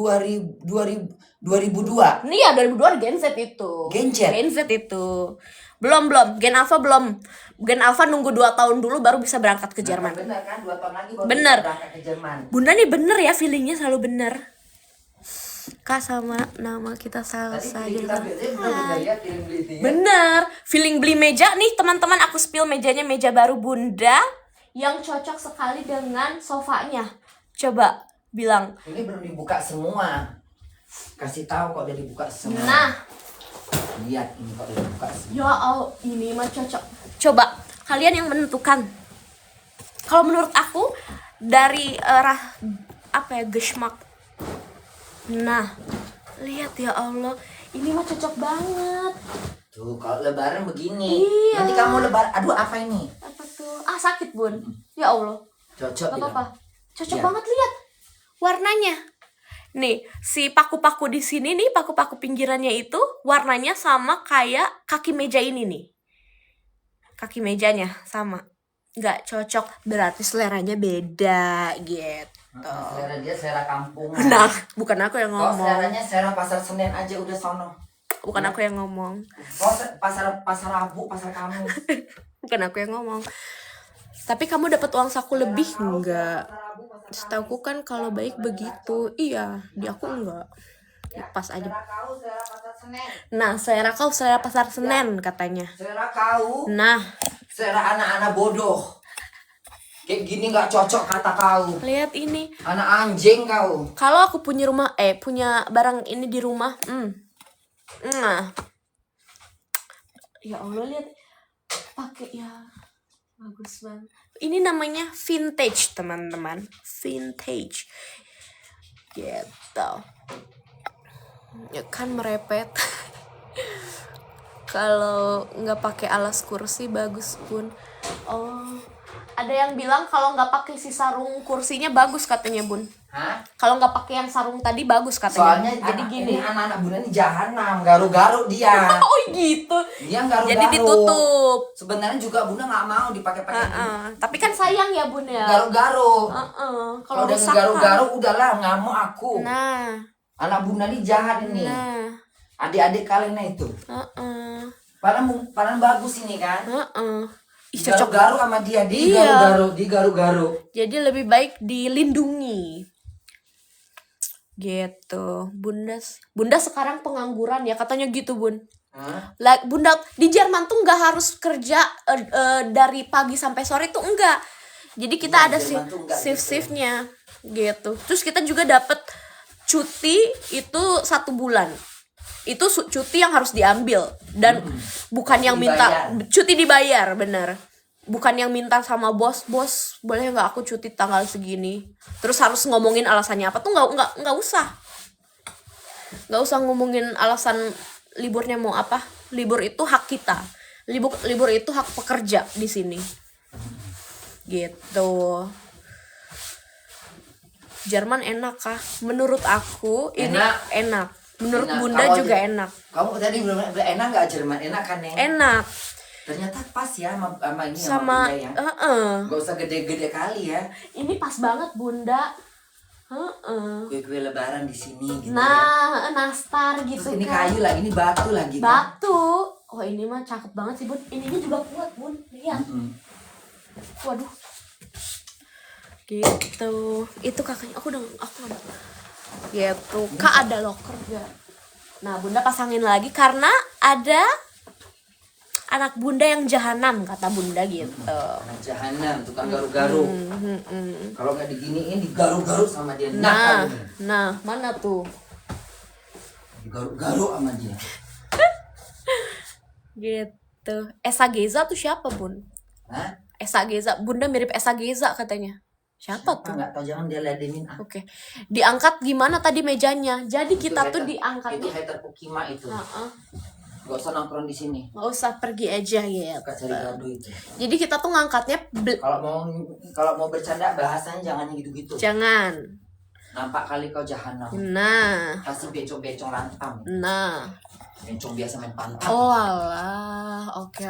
Iya, 2002 Gen Z itu. Gen Z itu. Belum. Gen Alpha belum. Gen Alpha nunggu 2 tahun dulu baru bisa berangkat ke Jerman. Bener kan? 2 tahun lagi baru bener. Bisa berangkat ke Jerman. Bunda nih bener ya, feelingnya selalu bener. Kak, sama nama kita salsa gitu. Bener. Feeling beli meja nih teman-teman, aku spill mejanya, meja baru Bunda yang cocok sekali dengan sofanya. Coba bilang. Ini belum dibuka semua. Kasih tahu kok udah dibuka semua. Nah, Lihat ini kalau dibuka sih. Ya Allah, ini mah cocok. Coba kalian yang menentukan. Kalau menurut aku dari geschmack. Nah, lihat ya Allah, ini mah cocok banget. Tuh kalau lebaran begini. Iya. Nanti kamu lebaran. Aduh apa ini? Apa tuh? Sakit Bun. Ya Allah. Cocok. Gak apa-apa. Cocok Iya. banget, lihat warnanya. Nih, si paku-paku di sini nih, paku-paku pinggirannya itu warnanya sama kayak kaki meja ini nih. Kaki mejanya sama. Nggak cocok, berarti seleranya beda gitu. Selera dia selera kampung. Nah, bukan aku yang Kok ngomong. seleranya selera pasar Senen aja udah sono. Bukan aku yang ngomong. Oh pasar Rabu, pasar kamu. Bukan aku yang ngomong. Tapi kamu dapat uang saku lebih enggak? Setahuku kan kalau baik begitu. Iya, di aku enggak. Pas aja. Selera kau selera pasar Senen. Nah, selera kau selera pasar Senen katanya. Selera kau Nah, selera anak-anak bodoh. Kayak gini nggak cocok kata kau. lihat ini. Anak anjing kau. Kalau aku punya punya barang ini di rumah, nah, ya Allah lihat, pakai ya, bagus banget. Ini namanya vintage teman-teman, vintage, gitu. Ya kan merepet. Kalau nggak pakai alas kursi bagus Bun. Oh, ada yang bilang kalau nggak pakai si sarung kursinya bagus katanya Bun. Hah? Kalau nggak pakai yang sarung tadi bagus katanya. Soalnya jadi gini. ini anak-anak bunda ini jahanam, garuk-garuk dia. Oh gitu. Dia garuk-garuk. Jadi ditutup. Sebenarnya juga bunda nggak mau dipakai-pakai. Tapi kan sayang ya Bun ya. Garuk-garuk. Kalau udah rusak garuk-garuk udahlah nggak mau aku. Nah. Anak bunda ini jahat ini. Nah. Adik-adik kalian itu. Padahal bagus ini kan. Ih, cocok. Garuk-garuk sama dia, Iya. digaruk-garuk. Jadi lebih baik dilindungi. Gitu. Bunda sekarang pengangguran ya katanya gitu Bun. Hah? Bunda di Jerman tuh nggak harus kerja dari pagi sampai sore tuh enggak. Jadi kita ada Jerman tuh enggak shift-shiftnya gitu. Terus kita juga dapat cuti itu 1 bulan. Itu cuti yang harus diambil dan bukan yang minta cuti dibayar, bener. Bukan yang minta sama bos boleh nggak aku cuti tanggal segini. Terus harus ngomongin alasannya apa tuh nggak usah ngomongin alasan liburnya mau apa. Libur itu hak kita. Libur itu hak pekerja di sini. Gitu. Jerman enak kah? Menurut aku ini enak. Menurut Enak. Bunda Kamu juga aja- enak. Kamu tadi belum enak nggak Jerman? Enak kan Neng? Enak. Ternyata pas ya sama ini Sama Bunda ya. Gak usah gede-gede kali ya. Ini pas banget Bunda. Kue-kue lebaran di sini gitu ya. Nah, nastar Terus gitu ini kan. kayu lagi, ini batu lagi kan. Batu. Oh, ini mah cakep banget sih Bun. Ininya juga kuat Bun. Lihat. Waduh. Gitu. Itu kakaknya. Aku nggak. Gitu. Kak ada locker gak? Nah, Bunda pasangin lagi karena ada anak Bunda yang jahanam kata Bunda gitu. Anak jahanam, tukang garuk-garuk. Kalau nggak diginiin, digaruk-garuk sama dia. Nah, mana tuh? Digaruk-garuk sama dia. Gitu. Esa Geza tuh siapa Bun? Hah? Esa Geza. Bunda mirip Esa Geza katanya. Siapa tuh? Nggak tahu, jangan dia ladenin. Oke. Diangkat gimana tadi mejanya? Jadi kita tuh Itu diangkatnya. hater Pukima itu. Heeh. Gak usah nongkrong di sini. Nggak usah pergi aja ya. Gak cari gaduh itu. Jadi kita tuh ngangkatnya Kalau mau bercanda bahasanya jangan yang gitu-gitu. jangan. Nampak kali kau jahanam. Nah. Pasti becong-becong lantam. Nah. Bencong biasa main pantat. Oh alah, oke.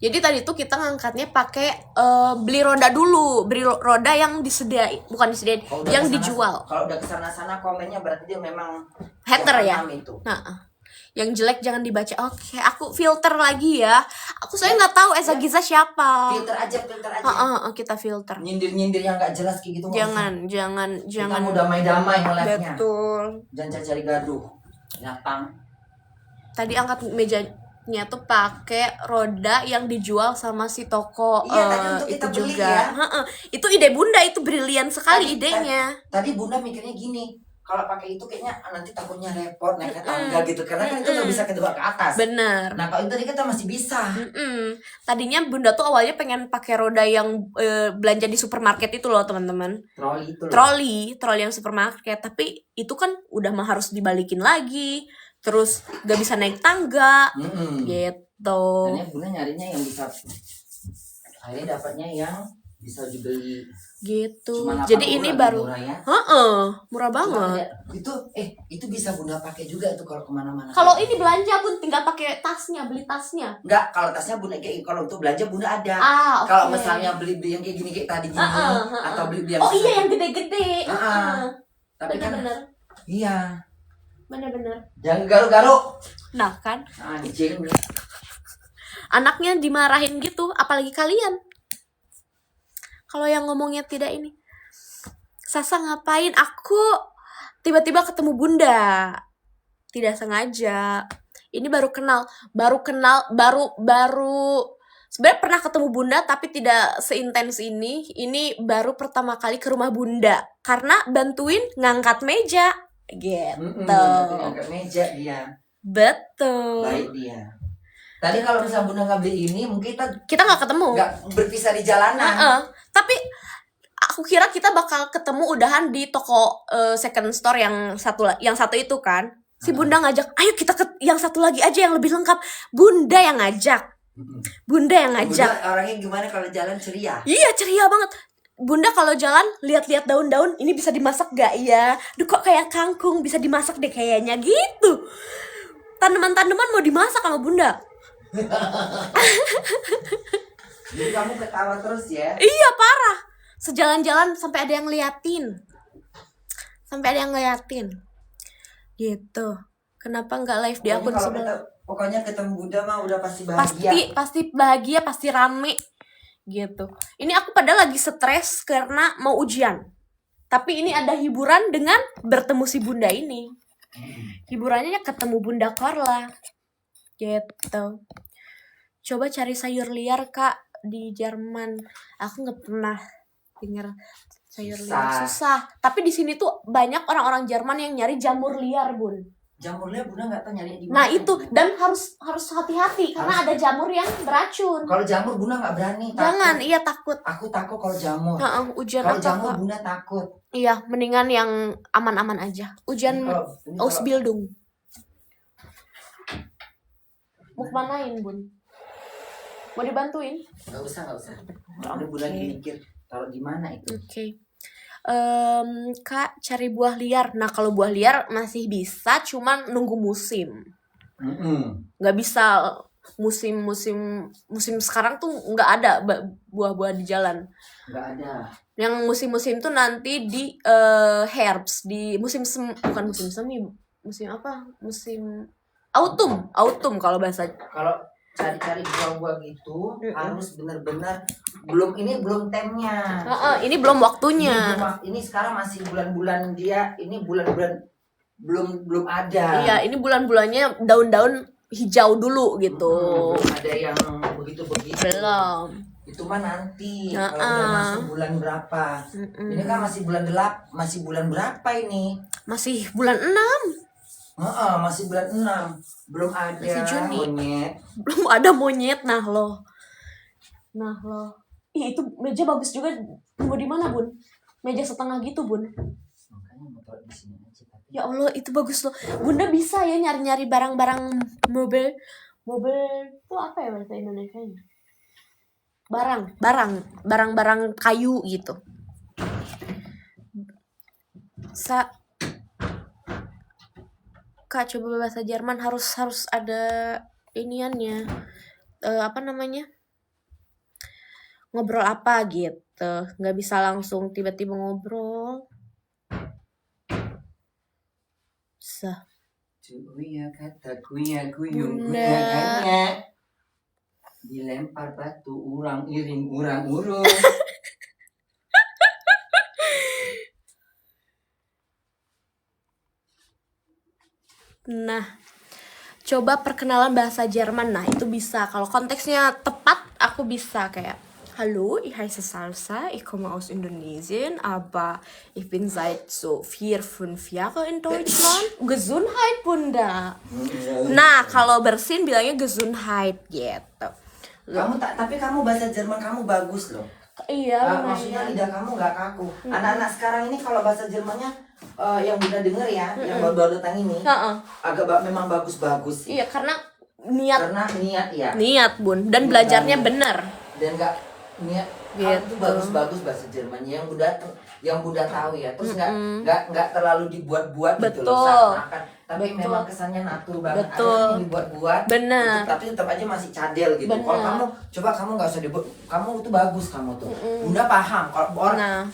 Jadi tadi tuh kita ngangkatnya pakai beli roda dulu, beli roda yang bukan disediain, yang dijual. Kalau udah kesana-sana komennya berarti dia memang Hater ya. itu. Nah, yang jelek jangan dibaca. Oke, aku filter lagi ya. Aku soalnya nggak tahu Esa Giza siapa. Filter aja. Kita filter. Nyindir-nyindir yang nggak jelas kayak gitu. Jangan. Kita mau damai-damai nge-live-nya. Betul. Jangan cari gaduh. Nyatang. Tadi angkat mejanya tuh pakai roda yang dijual sama si toko Iya, tadi untuk kita itu beli juga. ya. Itu ide Bunda, itu brilian sekali idenya. Tadi Bunda mikirnya gini, kalau pakai itu kayaknya nanti takutnya repot naik ke tangga gitu, karena kan itu nggak bisa kedua ke atas. Bener. Nah kalau itu tadi kita masih bisa. Tadinya bunda tuh awalnya pengen pakai roda yang belanja di supermarket itu loh teman-teman. Troli itu loh. Troli yang supermarket. Tapi itu kan udah mah harus dibalikin lagi. Terus gak bisa naik tangga. Gitu. Akhirnya bunda nyarinya yang bisa. Akhirnya dapatnya yang bisa dibeli. Gitu. Cuma Jadi ini baru. murah ya. Murah banget. Itu bisa bunda pakai juga itu kalau kemana-mana. Kalau ini belanja bun tinggal pakai tasnya, beli tasnya. Enggak, kalau tasnya bunda kayak kalau untuk belanja bunda ada. Okay. Kalau misalnya beli yang kayak gini kayak tadi gini atau beli yang iya yang gede-gede. Tapi bener-bener. Iya. Bener-bener. Jangan garuk-garuk. Nah kan. Anjing. Anaknya dimarahin gitu, apalagi kalian. Kalau yang ngomongnya tidak ini. Sasa ngapain? Aku tiba-tiba ketemu bunda. Tidak sengaja. Ini baru sebenarnya pernah ketemu bunda tapi tidak seintens ini. Ini baru pertama kali ke rumah bunda karena bantuin ngangkat meja gitu. Ngangkat meja dia. Betul. Baik dia. Tadi kalau misalnya bunda nggak beli ini mungkin kita nggak ketemu. Nggak berpisah di jalanan. Tapi aku kira kita bakal ketemu udahan di toko second store yang satu itu kan. Si bunda ngajak, ayo kita ke yang satu lagi aja yang lebih lengkap. Bunda yang ngajak. Bunda orangnya gimana kalau jalan ceria? Iya ceria banget. Bunda kalau jalan lihat-lihat daun-daun, ini bisa dimasak gak ya? Duh kok kayak kangkung, bisa dimasak deh kayaknya gitu. Tanaman-tanaman mau dimasak sama bunda. Jadi kamu ketawa terus ya? Iya parah. Sejalan-jalan sampai ada yang ngeliatin. Gitu. Kenapa nggak live di akun sebelah? Pokoknya ketemu bunda mah udah pasti bahagia. Pasti bahagia, pasti rame. Gitu. Ini aku padahal lagi stres karena mau ujian. Tapi ini ada hiburan dengan bertemu si bunda ini. Hiburannya ketemu Bunda Korla. Gitu. Coba cari sayur liar Kak di Jerman. Aku nggak pernah dengar sayur liar, susah. Tapi di sini tuh banyak orang-orang Jerman yang nyari jamur liar bun. Jamur liar bunda nggak tahu nyari di mana. Nah itu dan harus hati-hati karena ada jamur yang beracun. Kalau jamur bunda nggak berani. Jangan, iya takut. Aku takut kalau jamur. Ujian kalau apa jamur Kak? bunda takut. Iya, mendingan yang aman-aman aja. Ujian Ausbildung. Mau kemanain bun? Mau dibantuin? Nggak usah. Udah bunda mikir taruh di mana itu. Oke. Kak cari buah liar. Nah kalau buah liar masih bisa, cuman nunggu musim. Nggak bisa musim sekarang tuh nggak ada buah-buah di jalan. Nggak ada. Yang musim-musim tuh nanti di herbs, di bukan musim semi, musim apa? Musim autumn kalau bahasa. Kalau cari-cari buah-buah gitu harus benar-benar belum temnya. Ini belum waktunya. Ini sekarang masih bulan-bulan dia, ini bulan-bulan belum ada. Iya, ini bulan-bulannya daun-daun hijau dulu gitu. Belum ada yang begitu. Belum. Itu mah nanti kalau udah masuk bulan berapa. Ini kan masih bulan berapa ini? Masih bulan 6. Masih bulan 6. Belum ada monyet. Belum ada monyet. Nah loh. Ih, itu meja bagus juga. Mau di mana, Bun? Meja setengah gitu, Bun. Makanya mau taruh di sini aja. Ya Allah, itu bagus loh. Bunda bisa ya nyari-nyari barang-barang mobil itu apa ya bahasa Indonesianya? Barang-barang kayu gitu. Kak coba bahasa Jerman harus ada iniannya. Apa namanya? Ngobrol apa gitu. Nggak bisa langsung tiba-tiba ngobrol. Cuya kata kuya kuyung kuya dilempar batu urang iring urang urung. Nah, coba perkenalan bahasa Jerman. Nah, itu bisa. Kalau konteksnya tepat, aku bisa kayak Hallo, ich heiße Salsa, ich komme aus Indonesien, aber ich bin seit so 4-5 Jahren in Deutschland. Gesundheit, Bunda. Nah, kalau bersin bilangnya Gesundheit gitu. Tapi kamu bahasa Jerman kamu bagus loh. Iya, Maksudnya lidah kamu nggak kaku. Anak-anak sekarang ini kalau bahasa Jermannya yang Bunda denger ya, yang baru datang ini, memang bagus-bagus sih. Iya, karena niat. Karena niat ya. Niat, Bun, dan belajarnya bener. Dan nggak niat. Gitu. Kamu tuh bagus-bagus bahasa Jermannya yang Bunda tahu ya. Terus nggak terlalu dibuat-buat gitu loh. Seakan-akan. Tapi memang kesannya natur banget. Ada yang dibuat-buat. Bener. Tapi tetap aja masih cadel gitu. Kalau kamu coba kamu nggak usah dibuat. Kamu tuh bagus kamu tuh. Bunda paham. Kalau orang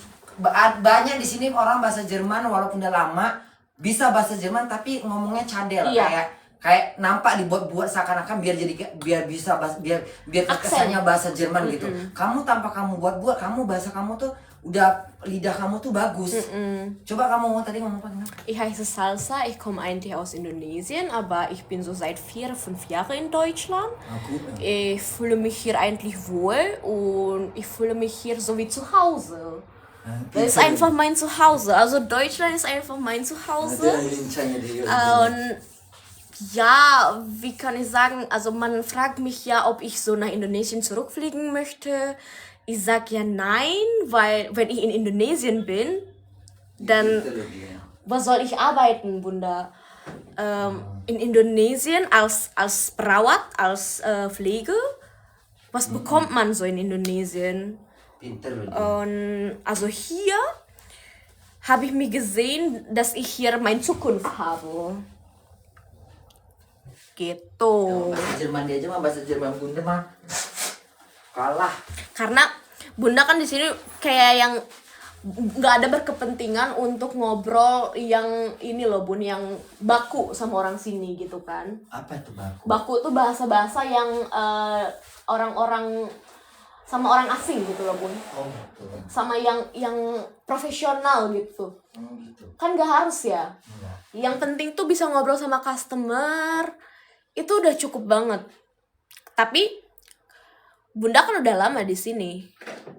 banyak di sini orang bahasa Jerman walaupun udah lama bisa bahasa Jerman tapi ngomongnya cadel. Iya. Kayak nampak dibuat-buat seakan-akan biar bisa biar kesannya bahasa Jerman gitu. Kamu tanpa kamu buat-buat, bahasa kamu tuh udah lidah kamu tuh bagus. Coba kamu tadi ngomong apa? Ich heiße Salsa, ich komme eigentlich aus Indonesien, aber ich bin so seit 4-5 Jahren in Deutschland. Ich fühle mich hier eigentlich wohl und ich fühle mich hier so wie zu Hause. Das ist einfach mein Zuhause. Also Deutschland ist einfach mein Zuhause. Und ja, wie kann ich sagen, also man fragt mich ja, ob ich so nach Indonesien zurückfliegen möchte. Ich sag ja nein, weil wenn ich in Indonesien bin, dann was soll ich arbeiten, Bunda? In Indonesien als Perawat, als Pflege, was bekommt man so in Indonesien? Und also hier habe ich mir gesehen, dass ich hier meine Zukunft habe. Gitu. Bahasa Jerman dia aja mah bahasa Jerman Bunda mah kalah. Karena Bunda kan di sini kayak yang nggak ada berkepentingan untuk ngobrol yang ini loh Bun, yang baku sama orang sini gitu kan. Apa itu baku? Baku tuh bahasa-bahasa yang orang-orang sama orang asing gitu loh Bun. Oh gitu. Sama yang profesional gitu. Gitu. Kan nggak harus ya. Enggak. Yang penting tuh bisa ngobrol sama customer. Itu udah cukup banget. Tapi Bunda kan udah lama di sini.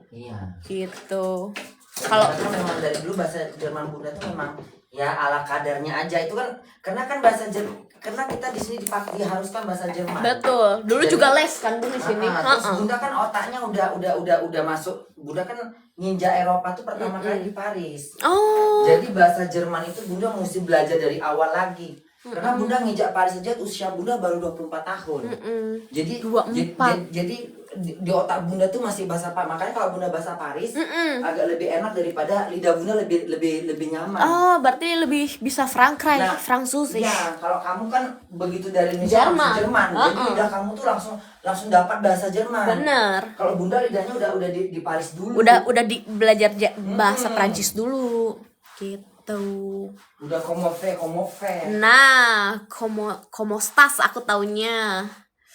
Iya. Gitu. Kalau memang dari dulu bahasa Jerman Bunda tuh memang ya ala kadarnya aja. Itu kan karena kan bahasa Jerman, karena kita di sini diharuskan bahasa Jerman. betul. Dulu Jadi, juga les kan Bun di sini. Terus Bunda kan otaknya udah masuk. Bunda kan ninja Eropa tuh pertama kali di Paris. Oh. Jadi bahasa Jerman itu Bunda mesti belajar dari awal lagi. Karena Bunda ngejak Paris aja usia Bunda baru 24 tahun. Jadi 24. Jadi di otak Bunda tuh masih bahasa Paris. Makanya kalau Bunda bahasa Paris agak lebih enak daripada lidah Bunda lebih nyaman. Oh, berarti lebih bisa Frankreich, Nah, Französisch. Iya, kalau kamu kan begitu dari Indonesia Jerman. langsung Jerman. Jadi lidah kamu tuh langsung dapat bahasa Jerman. Bener. Kalau Bunda lidahnya udah di Paris dulu. Udah belajar bahasa Prancis dulu. Gitu. Udah como fe. Nah, como estás aku taunya.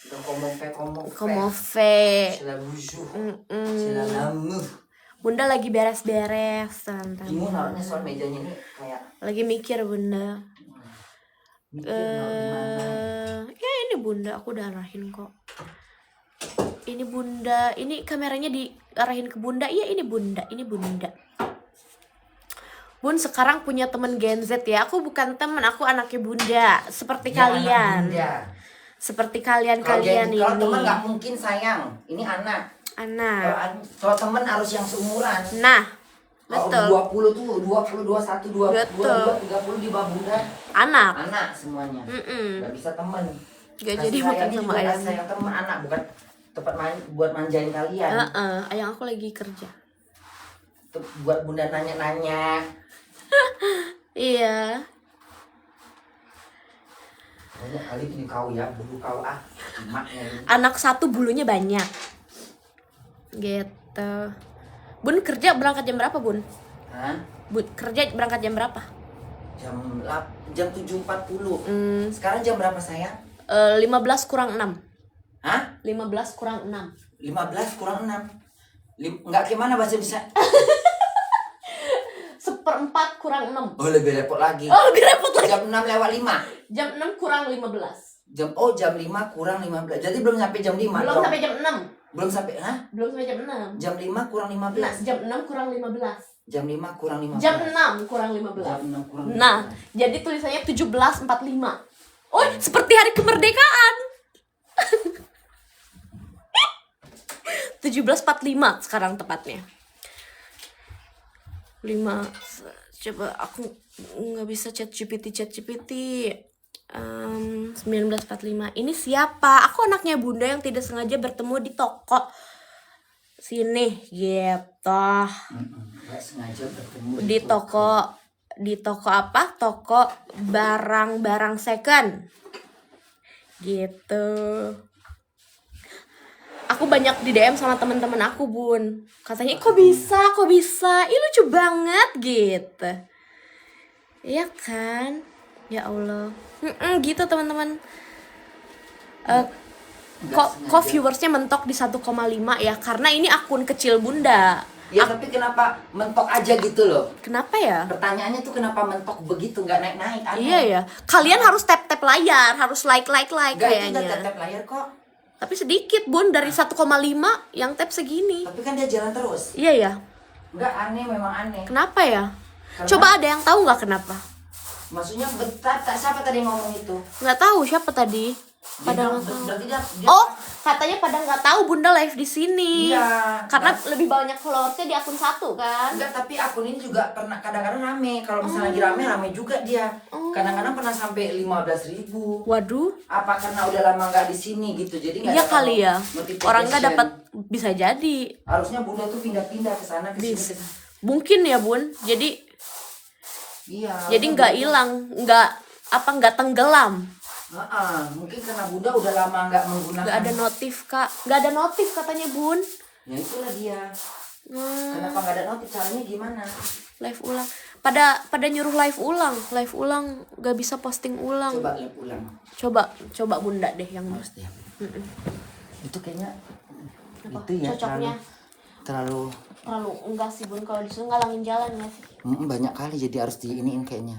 Udah como fe. Como fe. C'est la bonjour. C'est la l'amour. Bunda lagi beres-beres, teman-teman. Bingung naruhnya soal mejanya ini kayak Lagi mikir Bunda. mikir naruh di mana. Ya ini Bunda, aku udah arahin kok. Ini Bunda, ini kameranya diarahin ke Bunda. Iya ini Bunda. Bun sekarang punya temen Gen Z ya. Aku bukan temen, aku anaknya Bunda. Seperti Ya, kalian. anak Bunda. Seperti kalian-kalian ini. Kalau teman nggak mungkin sayang. Ini anak. Anak. Kalau teman harus yang seumuran. Nah, Kalau betul. 20 tuh 20, 21, 22, Betul. 30 di bawah Bunda. Anak. Anak semuanya. Nggak bisa teman. Gak jadi makan sama ayam. Sayang teman anak bukan tempat buat manjain kalian. Ayang aku lagi kerja. Buat Bunda nanya-nanya. Iya. Banyak kali ini kau ya, bulu kau emaknya ini. Anak satu bulunya banyak. Gitu. Bun kerja berangkat jam berapa Bun? Hah? Bun kerja berangkat jam berapa? Jam 7.40. Sekarang jam berapa sayang? 15 kurang 6. Hah? 15 kurang 6. 15 kurang 6. Enggak gimana bahasa bisa? 1/4 kurang 6. Oh, lebih repot lagi. Oh, lebih repot lagi. Jam 6 lewat 5. Jam 6 kurang 15. Jam 5 kurang 15. Jadi belum sampai jam 5. Belum sampai jam 6. Belum sampai, Belum sampai jam 6. Jam 5 kurang Nah, 15. jam 6 kurang 15. Jam 5 kurang 15. Jam 6 kurang 15. Jam 6 kurang 15. Nah, jadi tulisannya 17.45. Oh, seperti hari kemerdekaan. 17.45 sekarang tepatnya. 5. Coba aku nggak bisa chat GPT. 19.45. Ini siapa? Aku anaknya Bunda yang tidak sengaja bertemu di toko sini gitu. Nggak sengaja bertemu Di toko apa? Toko barang-barang second. Gitu. Aku banyak di DM sama teman-teman aku, Bun. Katanya, kok bisa? Ih, lucu banget gitu. Iya kan? Ya Allah. Gitu teman-teman. Kok viewersnya mentok di 1,5 ya? Karena ini akun kecil Bunda. Ya tapi kenapa mentok aja gitu loh? Kenapa ya? Pertanyaannya tuh kenapa mentok begitu, nggak naik-naik? Aneh. Iya ya. Kalian harus tap-tap layar, harus like Nggak, itu udah kayaknya. tap layar kok. Tapi sedikit, Bun, dari 1,5 yang tap segini. Tapi kan dia jalan terus. Iya ya. Nggak, aneh, memang aneh. Kenapa ya? Karena- Coba ada yang tahu nggak kenapa? Maksudnya siapa tadi yang ngomong itu? Nggak tahu siapa tadi. Pada nggak tahu. Berarti dia Oh, katanya pada nggak tahu Bunda live di sini. Iya. Karena lebih banyak followersnya di akun 1 kan. Enggak, tapi akun ini juga pernah kadang-kadang rame. Kalau misalnya lagi rame juga dia. Kadang-kadang pernah sampai 15.000. Waduh. Apa karena udah lama nggak di sini gitu, jadi nggak Iya dapat kali ya. notification. Orang nggak dapat, bisa jadi. Harusnya Bunda tuh pindah-pindah ke sana ke sini. Bisa. Mungkin ya, Bun. Jadi Iya. nggak hilang, nggak tenggelam. Mungkin karena Bunda udah lama nggak menggunakan. Nggak ada notif, Kak. Nggak ada notif katanya, Bun. Ya itulah dia. Kenapa nggak ada notif? Caranya gimana? Live ulang. Pada nyuruh live ulang, nggak bisa posting ulang. Coba lihat ulang. Coba Bunda deh yang Pasti ya. Itu kayaknya apa? itu ya Cocoknya terlalu terlalu enggak sih, Bun, kalau disuruh ngalangin jalan nggak sih? banyak kali jadi harus diiniin kayaknya.